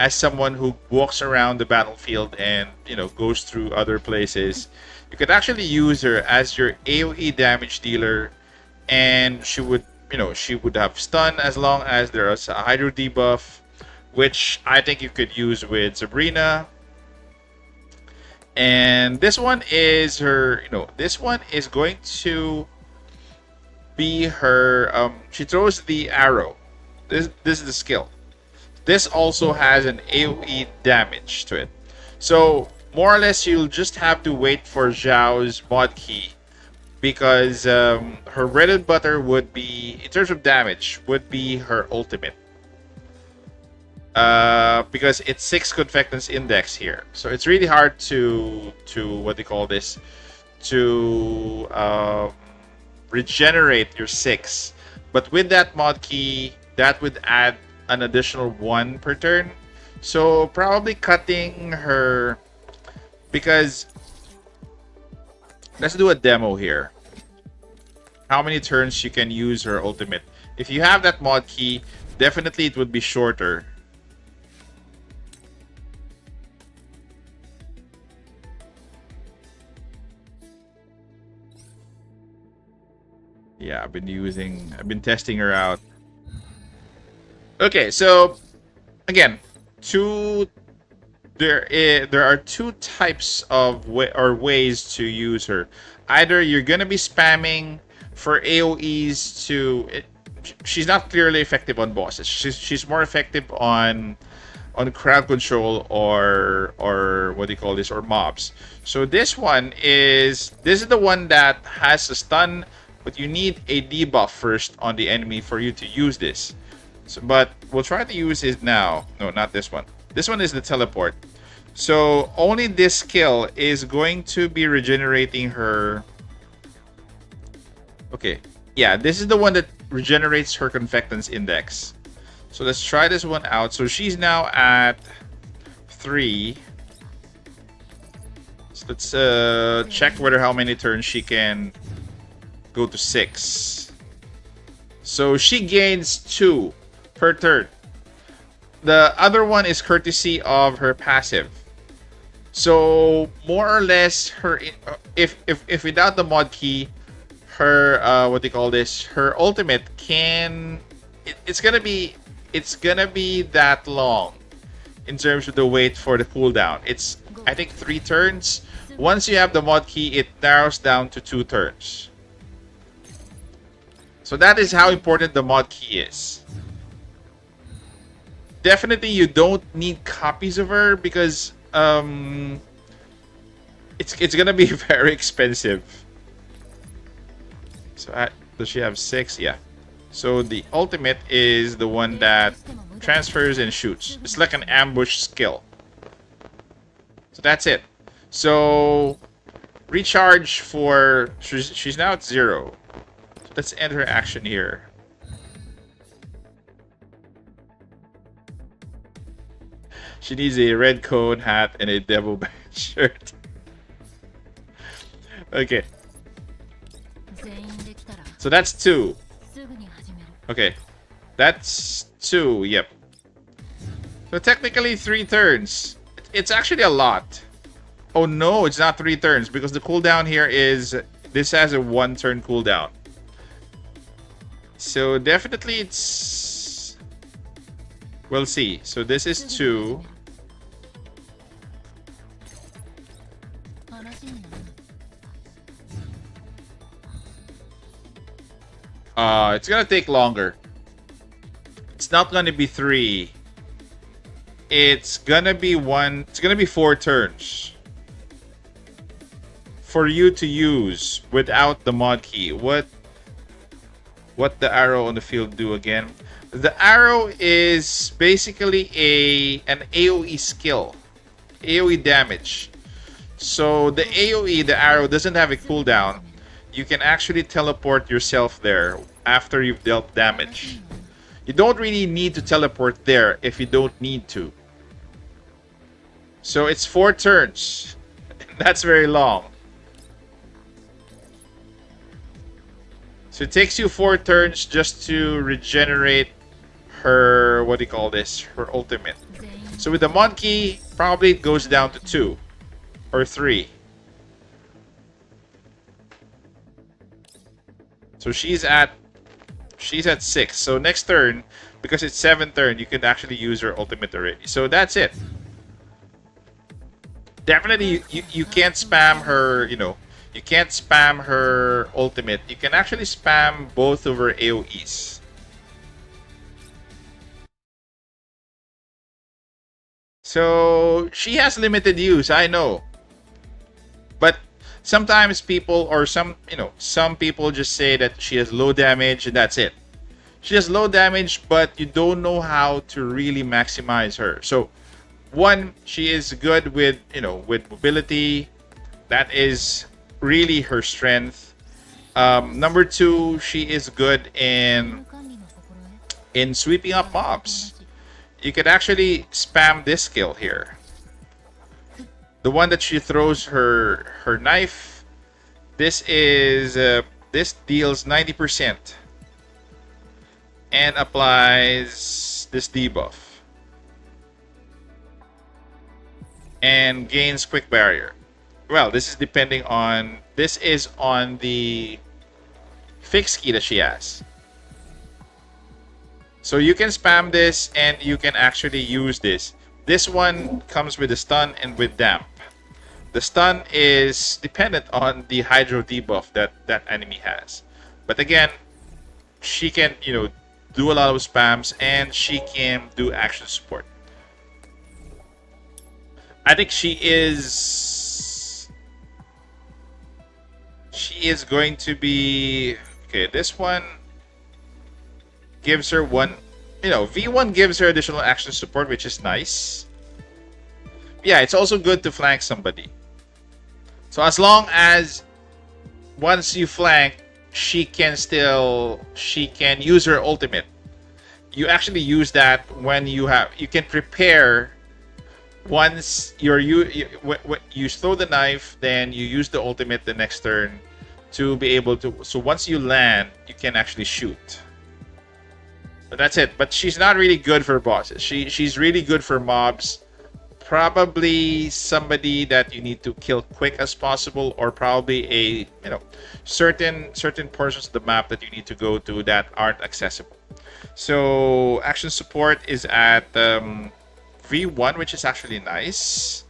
someone who walks around the battlefield and goes through other places. You could actually use her as your AoE damage dealer, and she would have stun as long as there's a Hydro debuff, which I think you could use with Sabrina. And this one is her, this one is going to be her, she throws the arrow. This is the skill. This also has an AoE damage to it. So more or less you'll just have to wait for Zhao's mod key, because her bread and butter would be, in terms of damage, would be her ultimate. Because it's 6 Confectance Index here. So it's really hard to what they call this, to regenerate your 6. But with that mod key, that would add an additional 1 per turn. So probably cutting her, because let's do a demo here. How many turns you can use her ultimate. If you have that mod key, definitely it would be shorter. Yeah, I've been testing her out. Okay, so again, two there are two types of ways to use her. Either you're gonna be spamming for AoEs she's not clearly effective on bosses. She's more effective on crowd control or what do you call this, or mobs. So this is the one that has a stun, but you need a debuff first on the enemy for you to use this. So, but we'll try to use it now. No, not this one. This one is the teleport. So only this skill is going to be regenerating her. Okay, yeah, this is the one that regenerates her confectance index. So let's try this one out. So she's now at 3. So let's check whether how many turns she can go to 6. So she gains 2 per turn. The other one is courtesy of her passive. So more or less, her if without the mod key, her what do you call this? Her ultimate can it's gonna be that long in terms of the wait for the cooldown. It's I think 3 turns. Once you have the mod key, it narrows down to 2 turns. So that is how important the mod key is. Definitely, you don't need copies of her because it's gonna be very expensive. So does she have 6? Yeah. So the ultimate is the one that transfers and shoots. It's like an ambush skill. So that's it. So recharge for she's now at 0. So let's end her action here. She needs a red cone hat and a devil badge shirt. Okay. So that's 2. Okay. That's 2, yep. So technically 3 turns. It's actually a lot. Oh no, it's not 3 turns because the cooldown here is... This has a 1 turn cooldown. So definitely it's... We'll see. So this is 2. It's gonna take longer. It's not gonna be 3. It's gonna be 1. It's gonna be 4 turns for you to use without the mod key. What the arrow on the field do again? The arrow is basically an AoE skill, AoE damage. So the AoE, the arrow, doesn't have a cooldown. You can actually teleport yourself there after you've dealt damage. You don't really need to teleport there if you don't need to. So it's 4 turns. That's very long. So it takes you 4 turns just to regenerate her, what do you call this? Her ultimate. So with the mod key, probably it goes down to 2 or 3. So she's at 6. So next turn, because it's 7th turn, you can actually use her ultimate already. So that's it. Definitely, you can't spam her, you know, you can't spam her ultimate. You can actually spam both of her AoEs. So she has limited use, I know. But sometimes people, or some people just say that she has low damage and that's it. She has low damage, but you don't know how to really maximize her. So, 1, she is good with, with mobility. That is really her strength. Number 2, she is good in sweeping up mobs. You can actually spam this skill here. The one that she throws her knife. This is this deals 90% and applies this debuff and gains quick barrier. Well, this is depending on, this is on the fixed key that she has. So you can spam this and you can actually use this. This one comes with a stun and with damp. The stun is dependent on the hydro debuff that that enemy has. But again, she can, do a lot of spams and she can do action support. I think she is going to be okay. This one gives her one, V1 gives her additional action support, which is nice. Yeah, it's also good to flank somebody. So as long as once you flank, she can use her ultimate. You actually use that when you can prepare. Once you throw the knife, then you use the ultimate the next turn to be able to. So once you land, you can actually shoot. But that's it. But she's not really good for bosses. She's really good for mobs. Probably somebody that you need to kill quick as possible, or probably a certain portions of the map that you need to go to that aren't accessible. So action support is at V1, which is actually nice.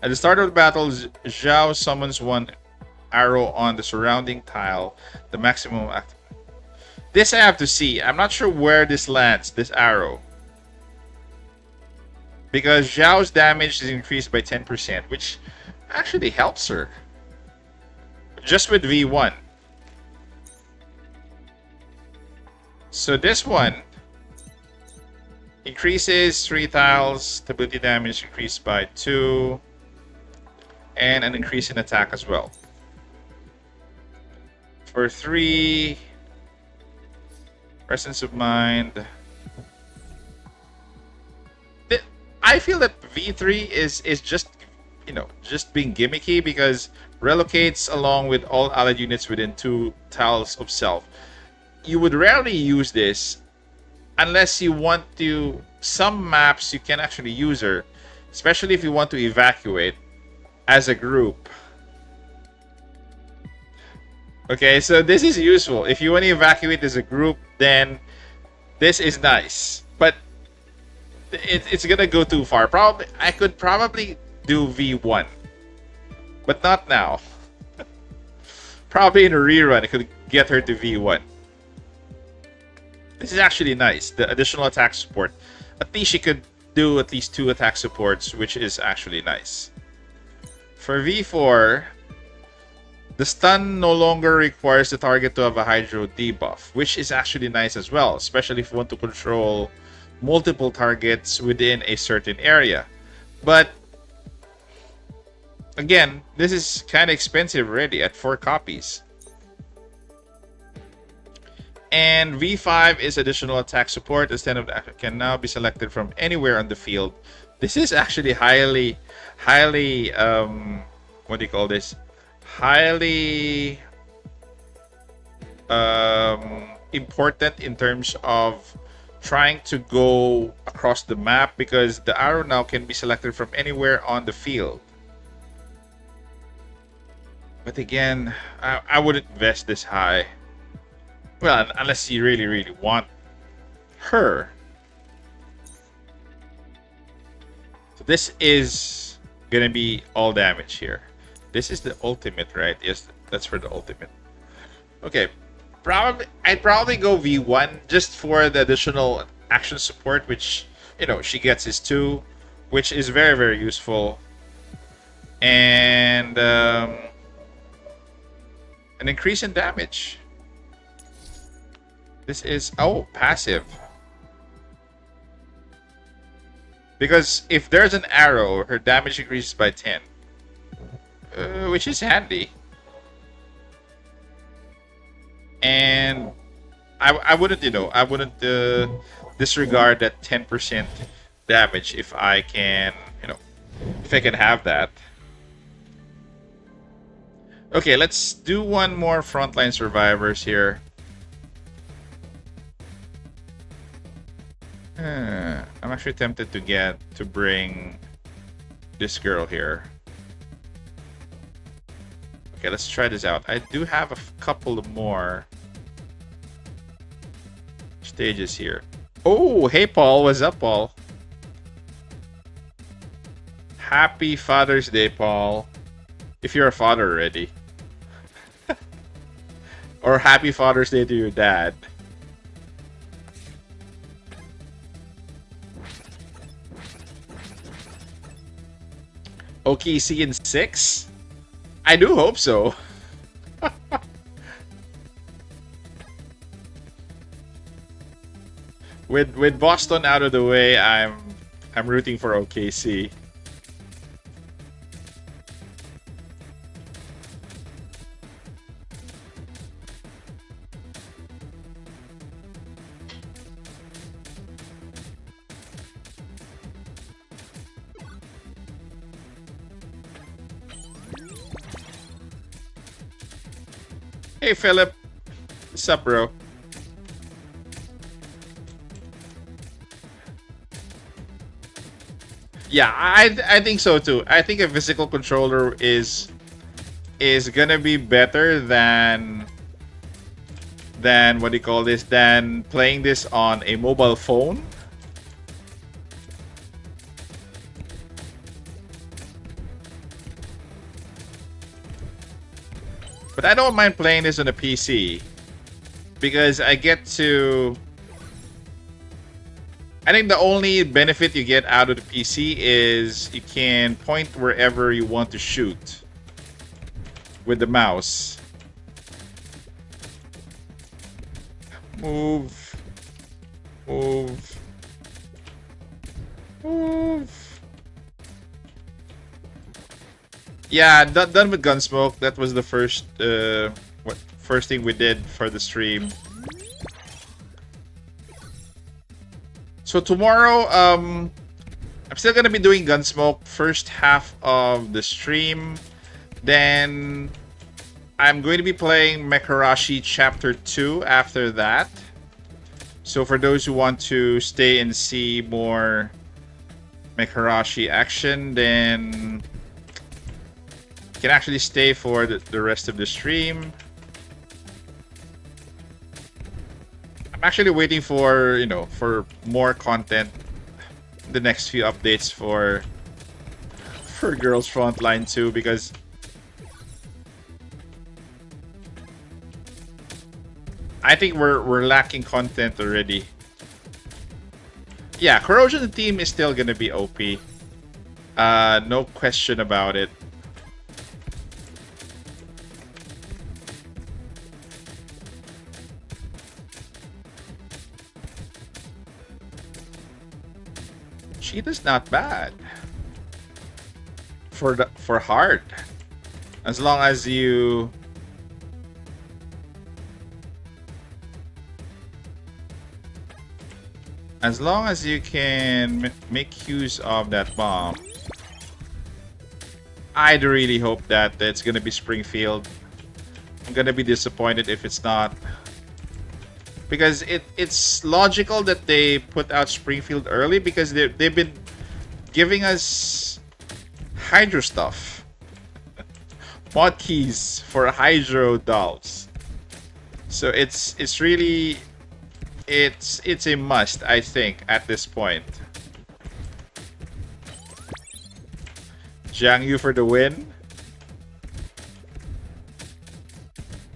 At the start of the battle, Zhao summons one arrow on the surrounding tile, the maximum active. This I have to see. I'm not sure where this lands, this arrow. Because Zhao's damage is increased by 10%, which actually helps her. Just with V1. So this one increases 3 tiles, stability damage increased by 2, and an increase in attack as well. For 3, presence of mind. I feel that V3 is just just being gimmicky because relocates along with all allied units within 2 tiles of self. You would rarely use this unless you want to. Some maps you can actually use her, especially if you want to evacuate as a group. Okay, so this is useful. If you want to evacuate as a group, then this is nice. But it's gonna go too far. I could probably do V1, but not now. Probably in a rerun, I could get her to V1. This is actually nice. The additional attack support. At least she could do at least 2 attack supports, which is actually nice. For V4, the stun no longer requires the target to have a hydro debuff, which is actually nice as well, especially if you want to control multiple targets within a certain area. But again, this is kind of expensive already at 4 copies. And V5 is additional attack support. The stand of that can now be selected from anywhere on the field. This is actually highly what do you call this? Highly important in terms of trying to go across the map, because the arrow now can be selected from anywhere on the field. But again, I wouldn't invest this high. Well, unless you really want her. So this is gonna be all damage here. This is the ultimate, right? Yes, that's for the ultimate. Okay, I'd probably go V1 just for the additional action support, which she gets is 2, which is very useful, and an increase in damage. This is passive, because if there's an arrow, her damage increases by 10, which is handy. And I wouldn't disregard that 10% damage if I can have that. Okay, let's do one more Frontline survivors here. I'm actually tempted to bring this girl here. Okay, let's try this out. I do have a couple of more stages here. Oh, hey Paul, what's up, Paul? Happy Father's Day, Paul. If you're a father already. Or happy Father's Day to your dad. OKC in 6? I do hope so. With Boston out of the way, I'm rooting for OKC. Hey Philip, what's up, bro? Yeah, I think so too. I think a physical controller is gonna be better than what do you call this? Than playing this on a mobile phone. But I don't mind playing this on a PC because I get to. I think the only benefit you get out of the PC is you can point wherever you want to shoot with the mouse. Move. Move. Move. Yeah, done with Gunsmoke. That was the first first thing we did for the stream. So tomorrow, I'm still gonna be doing Gunsmoke first half of the stream. Then I'm going to be playing Mekarashi Chapter 2 after that. So for those who want to stay and see more Mekarashi action, then you can actually stay for the rest of the stream. I'm actually waiting for, for more content. The next few updates for Girls Frontline 2 because I think we're lacking content already. Yeah, Corrosion team is still gonna be OP. No question about it. Cheetah's not bad for hard, as long as you can make use of that bomb. I'd really hope that it's gonna be Springfield. I'm gonna be disappointed if it's not. Because it's logical that they put out Springfield early because they've been giving us Hydro stuff. Mod keys for Hydro dolls. So it's really it's a must, I think, at this point. Jiang Yu for the win.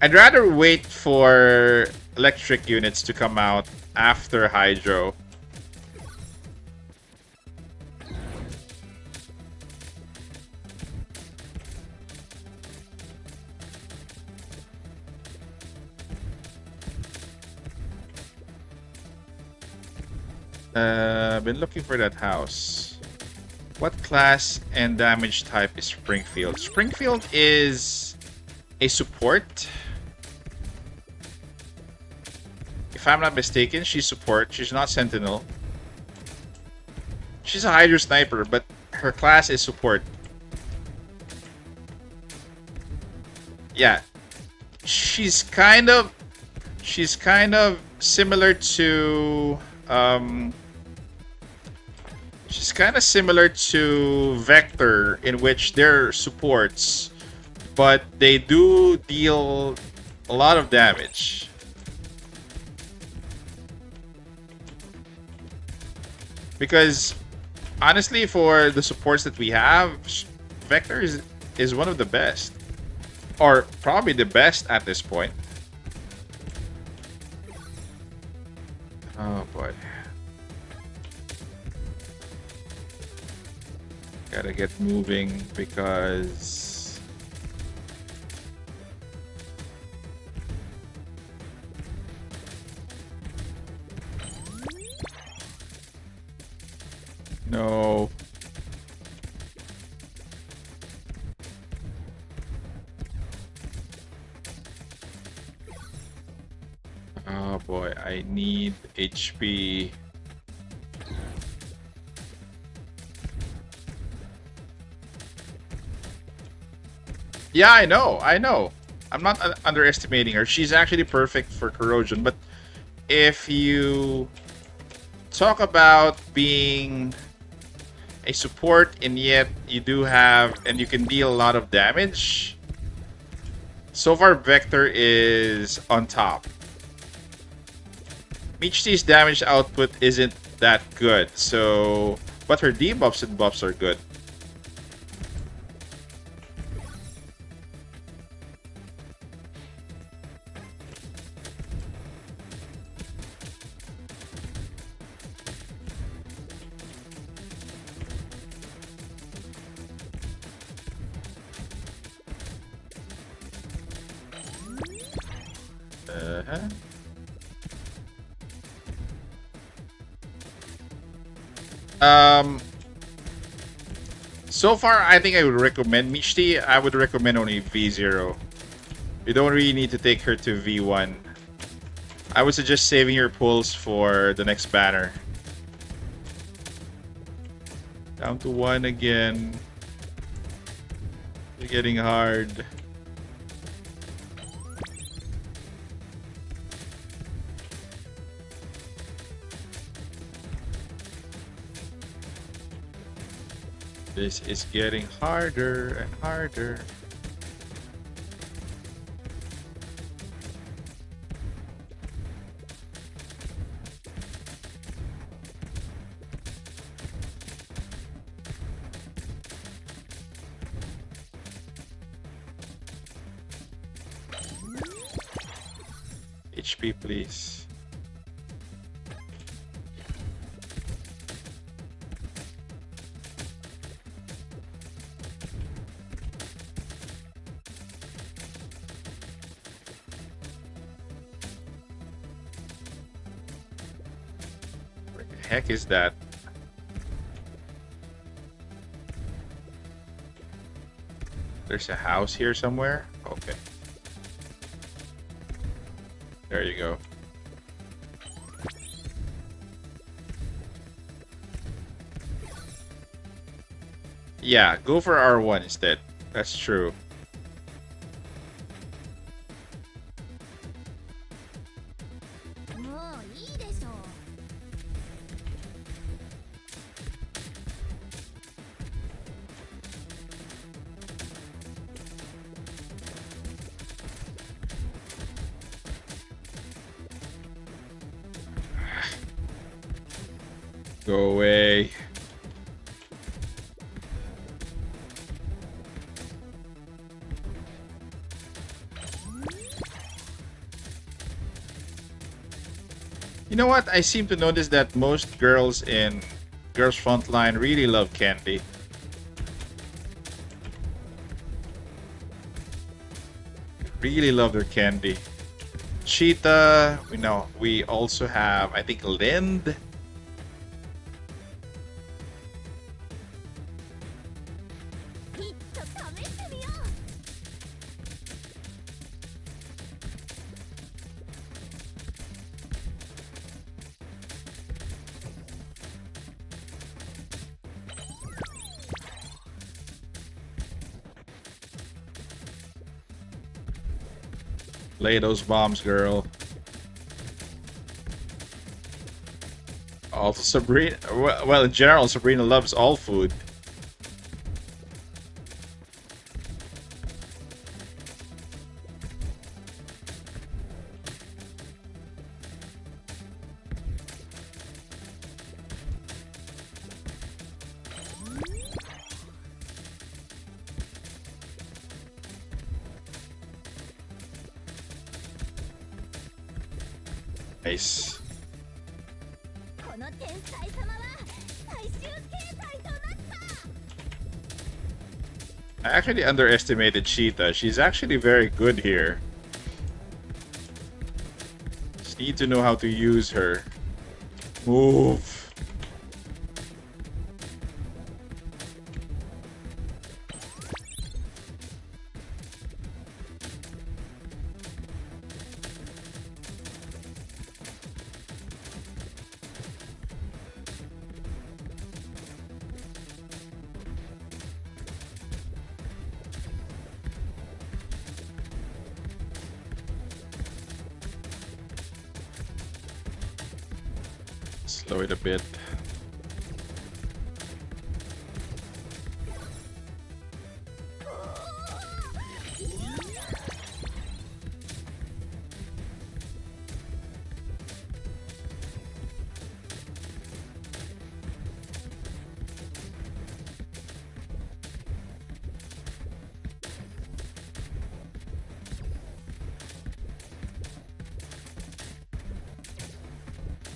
I'd rather wait for electric units to come out after Hydro. Been looking for that house. What class and damage type is Springfield? Springfield is a support. If I'm not mistaken, she's support. She's not Sentinel. She's a Hydra sniper, but her class is support. Yeah. She's kind of similar to she's kind of similar to Vector, in which they're supports, but they do deal a lot of damage. Because honestly, for the supports that we have, Vector is one of the best. Or probably the best at this point. Oh boy. Gotta get moving because... No. Oh boy, I need HP. Yeah, I know. I'm not underestimating her. She's actually perfect for corrosion, but if you talk about being a support and yet you do have and you can deal a lot of damage, so far Vector is on top. Michti's damage output isn't that good, so but her debuffs and buffs are good. Uh-huh. So far, I think I would recommend Michti. I would recommend only V0. You don't really need to take her to V1. I would suggest saving your pulls for the next banner. Down to 1 again. It's getting hard. This is getting harder and harder. HP, please. Heck is that? There's a house here somewhere? Okay. There you go. Yeah, go for R1 instead. That's true. Go away. You know what? I seem to notice that most girls in Girls Frontline really love candy. Really love their candy. Cheetah, we also have, I think, Lind. Lay those bombs, girl. Also, Sabrina. Well, in general, Sabrina loves all food. Nice. この天才様は最終形態となった I actually underestimated Cheetah. She's actually very good here. Just need to know how to use her. Move. Slow it a bit.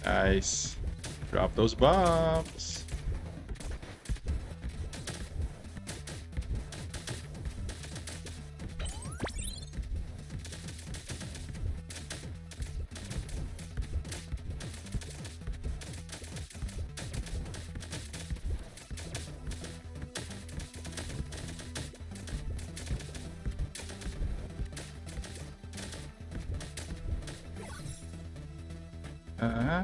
Nice. Drop those bombs. Uh-huh.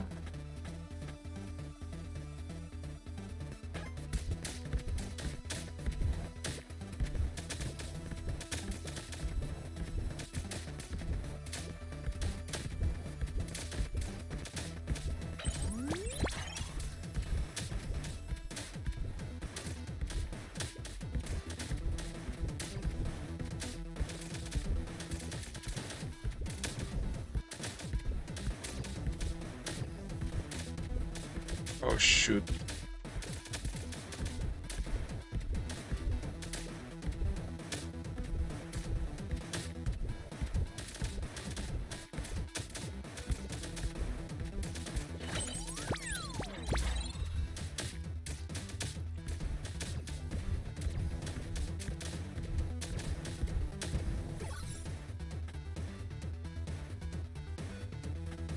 Oh shoot.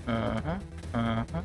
Uh-huh. Uh-huh.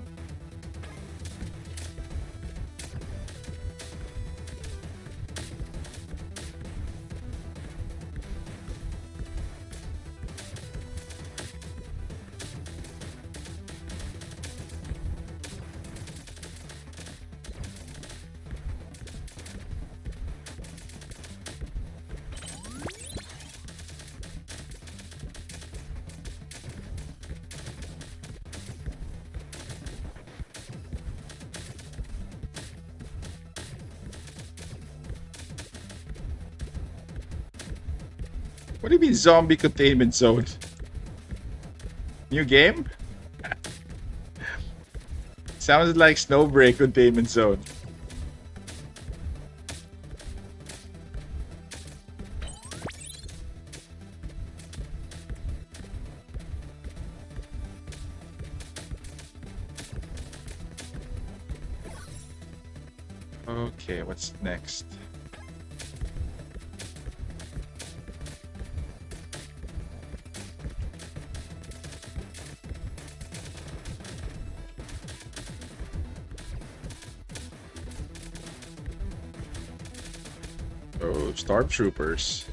What do you mean zombie containment zone? New game? Sounds like Snowbreak containment zone. Okay, what's next? Oh, Stormtroopers.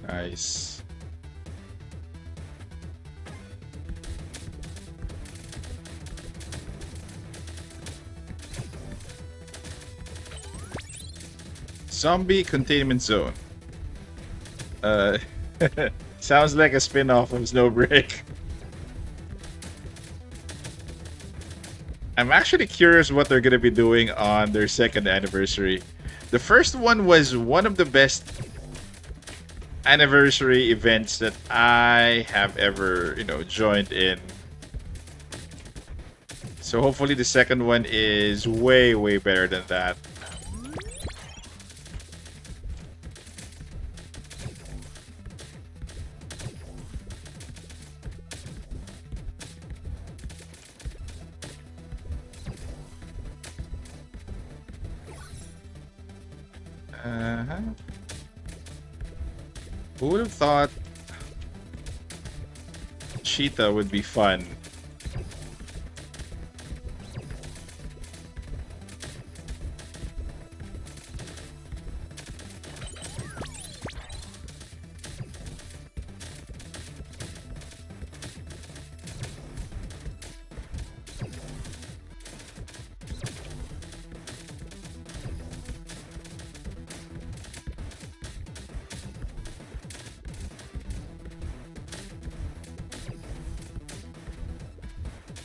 Nice. Zombie containment zone. Sounds like a spin-off of Snowbreak. I'm actually curious what they're gonna be doing on their second anniversary. The first one was one of the best anniversary events that I have ever, joined in. So hopefully the second one is way, way better than that. Uh-huh. Who would have thought Cheetah would be fun?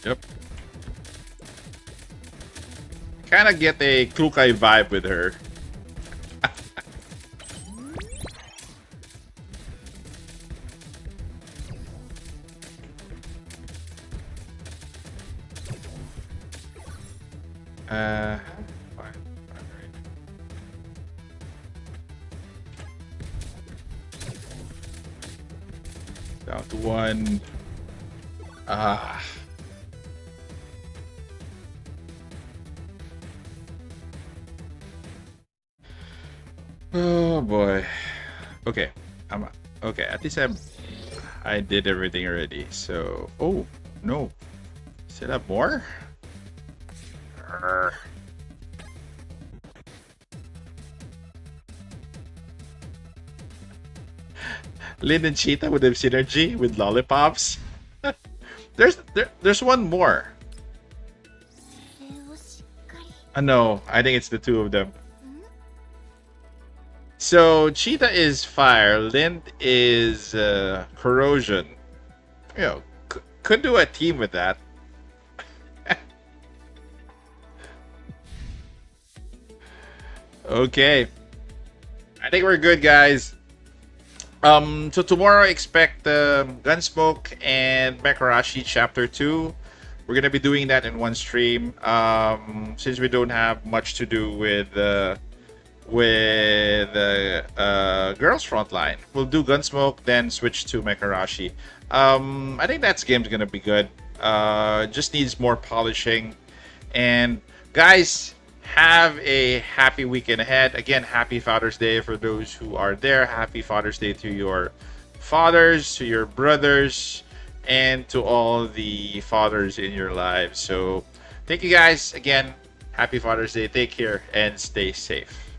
Yep. Kind of get a Klukai vibe with her. Fine. Alright. Down to one. Ah. Oh boy. Okay. Okay. At least I did everything already. So, oh no, still have more. Arr. Lin and Cheetah would have synergy with lollipops. There's one more. No, I think it's the two of them. So Cheetah is fire, Lind is corrosion. Could do a team with that. Okay, I think we're good, guys. So tomorrow expect Gunsmoke and Mekarashi Chapter 2. We're gonna be doing that in one stream. Since we don't have much to do with Girls Frontline, we'll do Gunsmoke, then switch to Mekarashi. I think that game's gonna be good. Just needs more polishing. And guys, have a happy weekend ahead. Again, happy Father's Day for those who are there. Happy Father's Day to your fathers, to your brothers, and to all the fathers in your lives. So thank you guys again. Happy Father's Day. Take care and stay safe.